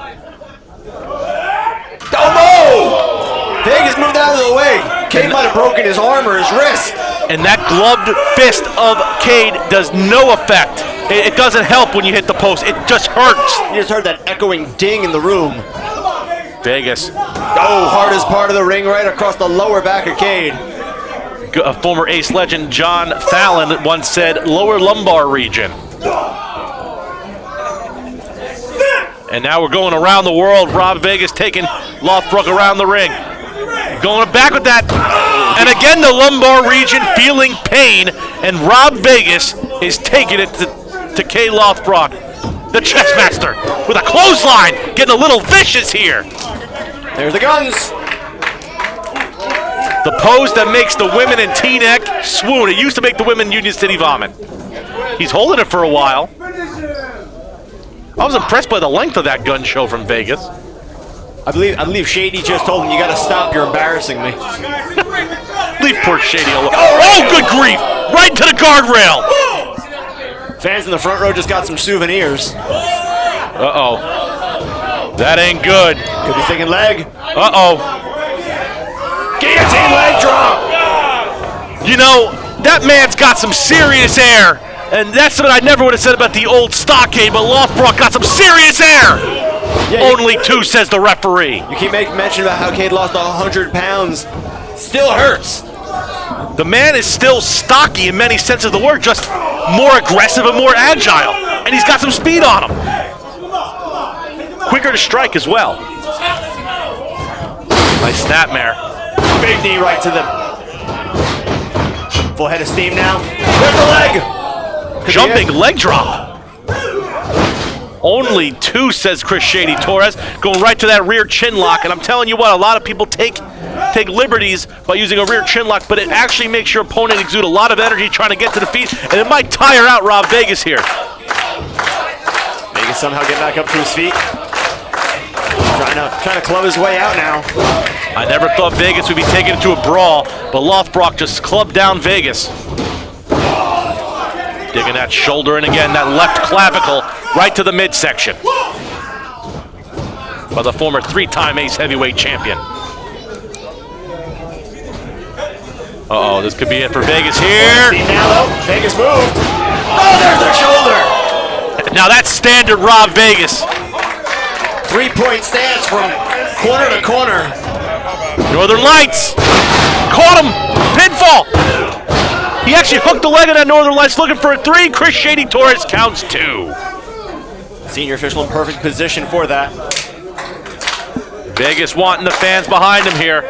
Oh no! Vegas moved out of the way. Cade might have broken his arm or his wrist. And that gloved fist of Cade does no effect. It doesn't help when you hit the post. It just hurts. You just heard that echoing ding in the room. Vegas. Oh, hardest part of the ring right across the lower back of Cade. A former Ace legend, John Fallon, once said, lower lumbar region. And now we're going around the world. Rob Vegas taking Lothbrok around the ring. Going back with that. And again, the lumbar region feeling pain. And Rob Vegas is taking it to Cade Lothbrok, the chess master, with a clothesline. Getting a little vicious here. There's the guns. The pose that makes the women in Teaneck swoon. It used to make the women in Union City vomit. He's holding it for a while. I was impressed by the length of that gun show from Vegas. I believe Shady just told him, you gotta stop, you're embarrassing me. Leave poor Shady alone. Oh, good grief! Right into the guardrail! Fans in the front row just got some souvenirs. Uh-oh. That ain't good. Could be thinking leg. Uh-oh. Guillotine leg drop! You know, that man's got some serious air. And that's what I never would have said about the old stockade, but Lothbrok got some serious air! Yeah, Only 2, says the referee. You keep making mention about how Cade lost 100 pounds. Still hurts. The man is still stocky in many senses of the word, just more aggressive and more agile. And he's got some speed on him. Quicker to strike as well. Nice snapmare. Big knee right to the full head of steam now. There's the leg. Jumping leg drop. Only 2, says Chris Shady Torres, going right to that rear chin lock. And I'm telling you what, a lot of people take liberties by using a rear chin lock, but it actually makes your opponent exude a lot of energy trying to get to the feet, and it might tire out Rob Vegas here. Vegas somehow get back up to his feet. Trying to club his way out now. I never thought Vegas would be taken into a brawl, but Lothbrok just clubbed down Vegas. Digging that shoulder in again, that left clavicle right to the midsection. By the former 3-time Ace Heavyweight champion. Uh-oh, this could be it for Vegas here. Now though, Vegas moved. Oh, there's the shoulder. Now that's standard Rob Vegas. 3-point stance from corner to corner. Northern Lights. Caught him. Pinfall. He actually hooked the leg of that Northern Lights looking for a 3. Chris Shady Torres counts 2. Senior official in perfect position for that. Vegas wanting the fans behind him here.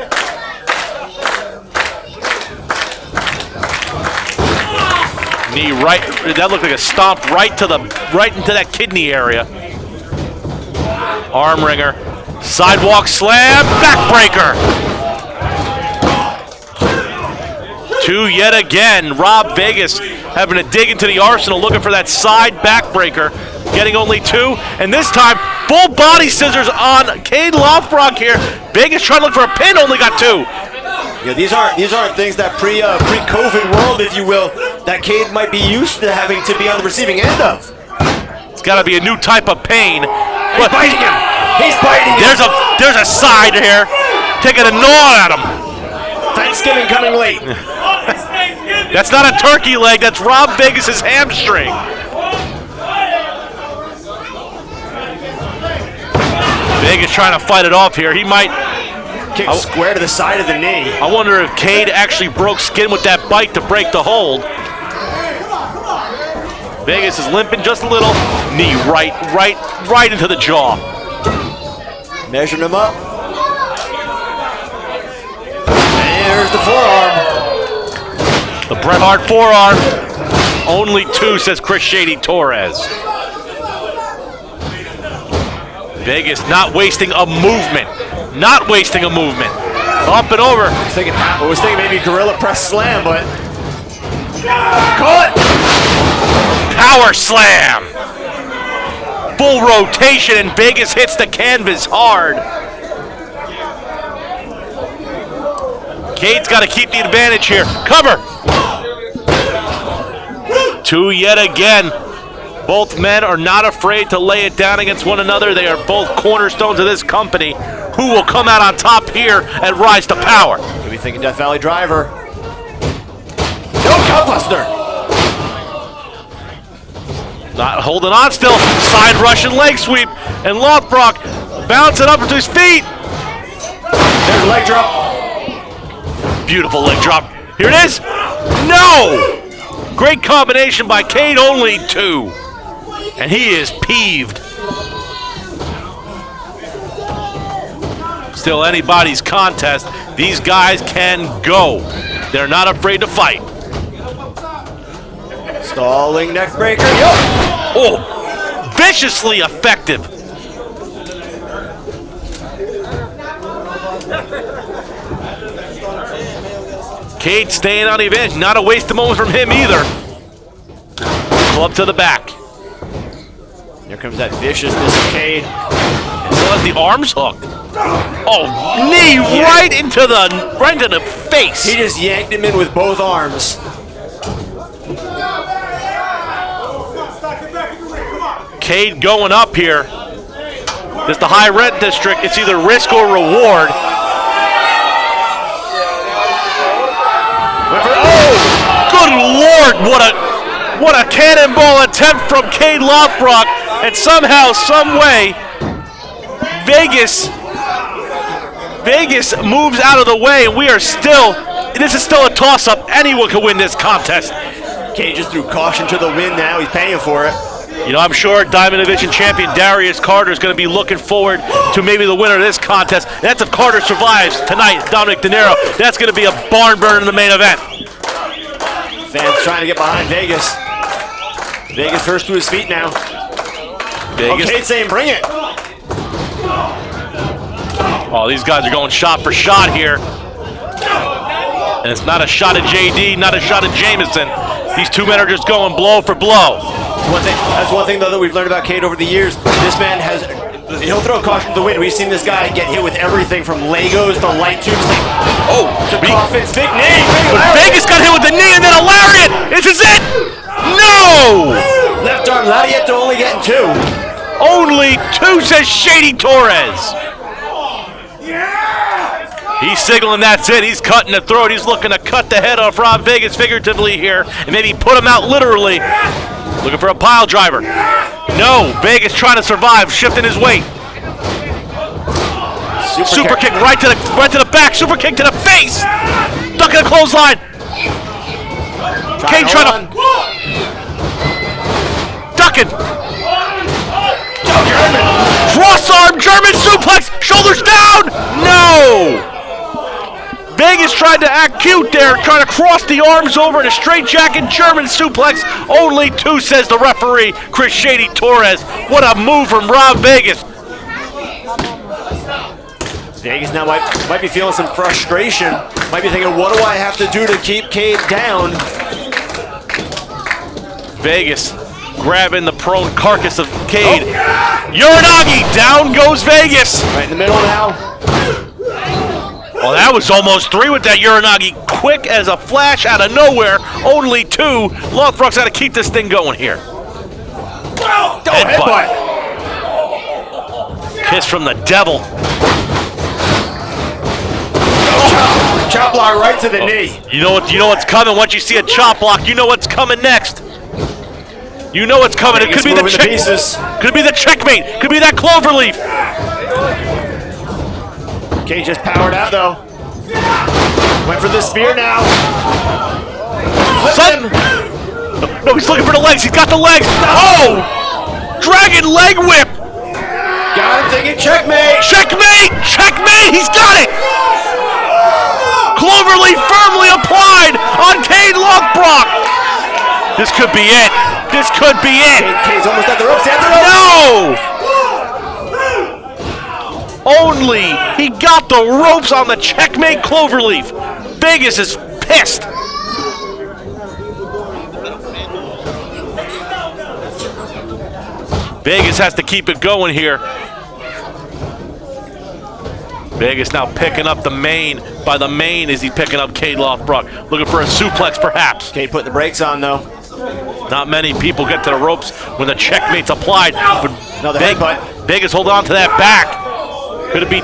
Knee right, that looked like a stomp right into that kidney area. Arm wringer, sidewalk slam, backbreaker. 2 yet again. Rob Vegas having to dig into the arsenal looking for that side backbreaker. Getting only 2, and this time full body scissors on Cade Lothbrok here. Vegas trying to look for a pin, only got 2. Yeah, these aren't things that pre-COVID world, if you will, that Cade might be used to having to be on the receiving end of. It's got to be a new type of pain. He's biting him. He's biting him. There's a side here, taking a gnaw at him. Thanksgiving coming late. That's not a turkey leg. That's Rob Vegas's hamstring. Vegas trying to fight it off here. He might kick square to the side of the knee. I wonder if Cade actually broke skin with that bite to break the hold. Vegas is limping just a little. Knee right into the jaw. Measuring him up. And there's the forearm. The Bret Hart forearm. Only 2, says Chris Shady Torres. Vegas not wasting a movement. Not wasting a movement. Up and over. I was thinking maybe gorilla press slam, but caught. Power slam. Full rotation, and Vegas hits the canvas hard. Cade's got to keep the advantage here. Cover. 2 yet again. Both men are not afraid to lay it down against one another. They are both cornerstones of this company. Who will come out on top here and rise to power? Could be thinking Death Valley Driver. No Cutbuster. Not holding on still. Side Russian leg sweep. And Lothbrok bouncing up to his feet. There's a leg drop. Beautiful leg drop. Here it is. No! Great combination by Cade, only 2. And he is peeved. Still anybody's contest. These guys can go. They're not afraid to fight. Stalling neck breaker. Oh, viciously effective. Cade staying on the advantage. Not a waste of moment from him either. Club to the back. Here comes that viciousness of Cade. Still has the arms hooked. Oh, knee right into the face. He just yanked him in with both arms. Cade going up here. This is the high rent district. It's either risk or reward. Good Lord, what a cannonball attempt from Cade Lothbrok, and somehow, some way, Vegas moves out of the way, and this is still a toss-up. Anyone can win this contest. Cade just threw caution to the wind now. He's paying for it. You know, I'm sure Diamond Division champion Darius Carter is going to be looking forward to maybe the winner of this contest. That's if Carter survives tonight, Dominic De Niro. That's going to be a barn burner in the main event. Fans trying to get behind Vegas. Vegas first to his feet now. Vegas. Cade saying bring it. Oh, these guys are going shot for shot here. And it's not a shot at JD, not a shot at Jameson. These two men are just going blow for blow. That's one thing, though, that we've learned about Cade over the years. This man he'll throw caution to the wind. We've seen this guy get hit with everything from Legos to light tubes to coffins, big knee. But Vegas got hit with the knee and then a lariat. This is it. No! Left arm lariat to only getting 2. Only 2, says Shady Torres. He's signaling that's it. He's cutting the throat. He's looking to cut the head off Rob Vegas figuratively here and maybe put him out literally. Looking for a pile driver. No, Vegas trying to survive, shifting his weight. Super kick right to the back. Super kick to the face. Ducking a clothesline. Cade trying to ducking. Cross arm German suplex. Shoulders down. No. Vegas tried to act cute there, trying to cross the arms over in a straightjacket German suplex. Only 2, says the referee, Chris Shady Torres. What a move from Rob Vegas. Vegas now might be feeling some frustration. Might be thinking, what do I have to do to keep Cade down? Vegas grabbing the prone carcass of Cade. Uranagi, down goes Vegas. Right in the middle now. Well, that was almost 3 with that Uranagi. Quick as a flash out of nowhere. Only 2. Lothbrok's got to keep this thing going here. Headbutt. Kiss from the devil. Chop block right to the knee. You know what's coming. Once you see a chop block, you know what's coming next. You know what's coming. It could be the could be the checkmate. Could be that cloverleaf. Cade just powered out though. Went for the spear now. No, he's looking for the legs. He's got the legs. Oh! Dragon leg whip. Got him thinking checkmate. Checkmate! Checkmate! He's got it! Cloverleaf firmly applied on Cade Lothbrok. This could be it. This could be it. Cade's almost at the ropes. No! Only he got the ropes on the checkmate cloverleaf. Vegas is pissed. Vegas has to keep it going here. Vegas now picking up the main. By the main is he picking up Cade Lothbrok. Looking for a suplex perhaps. Cade putting the brakes on though. Not many people get to the ropes when the checkmate's applied. But Another headbutt. Vegas hold on to that back. Could it be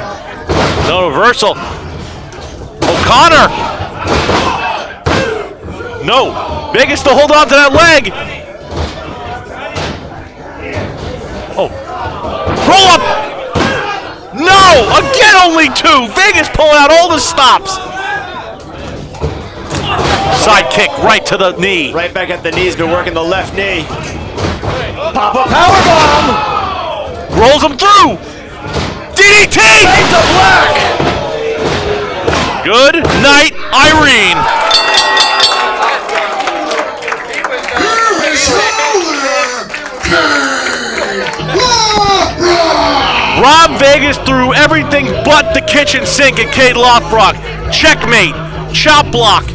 no reversal? O'Connor. No. Vegas to hold on to that leg. Oh. Roll up. No. Again, only 2. Vegas pulling out all the stops. Side kick right to the knee. Right back at the knees, been working the left knee. Pop-up powerbomb! Rolls him through. DDT! Fade to black! Good night, Irene. Here is your Payne, Lothbrok. Rob Vegas threw everything but the kitchen sink at Kate Lothbrok. Checkmate, chop block,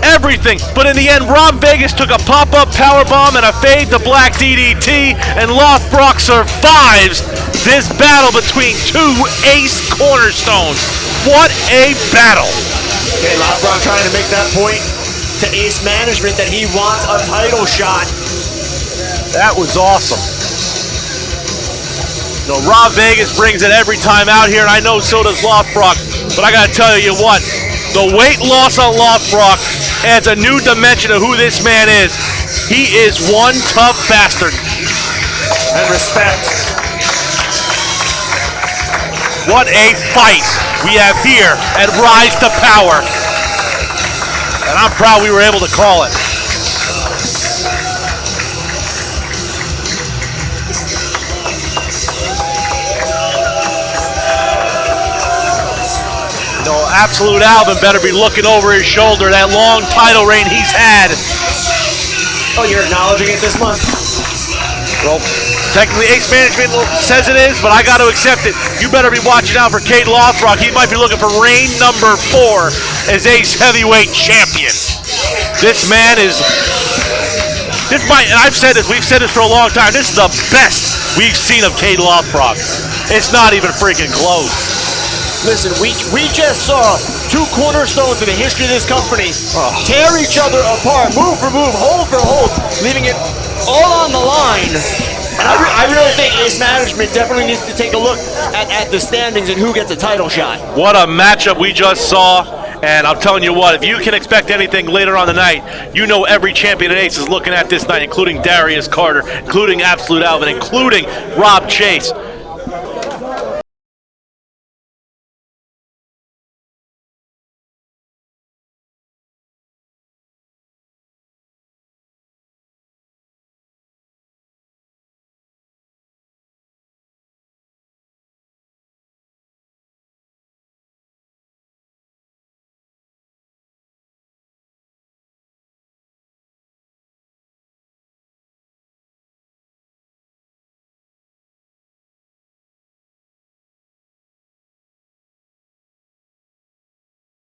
everything. But in the end, Rob Vegas took a pop-up powerbomb and a fade to black DDT, and Lothbrok survives this battle between 2 ace cornerstones. What a battle. Okay, Lothbrok trying to make that point to Ace Management that he wants a title shot. That was awesome. No, Rob Vegas brings it every time out here, and I know so does Lothbrok. But I gotta tell you what, the weight loss on Lothbrok adds a new dimension of who this man is. He is one tough bastard. And respect. What a fight we have here at Rise to Power. And I'm proud we were able to call it. No, Absolute Alvin better be looking over his shoulder. That long title reign he's had. Oh, you're acknowledging it this month? Well, technically Ace Management says it is, but I got to accept it. You better be watching out for Kate Lothbrok. He might be looking for reign number 4 as Ace Heavyweight Champion. This man is, and I've said this, we've said this for a long time, this is the best we've seen of Kate Lothbrok. It's not even freaking close. Listen, we just saw 2 cornerstones in the history of this company tear each other apart, move for move, hold for hold, leaving it all on the line. And I really think Ace Management definitely needs to take a look at the standings and who gets a title shot. What a matchup we just saw. And I'm telling you what, if you can expect anything later on the night, you know every champion at Ace is looking at this night, including Darius Carter, including Absolute Alvin, including Rob Chase.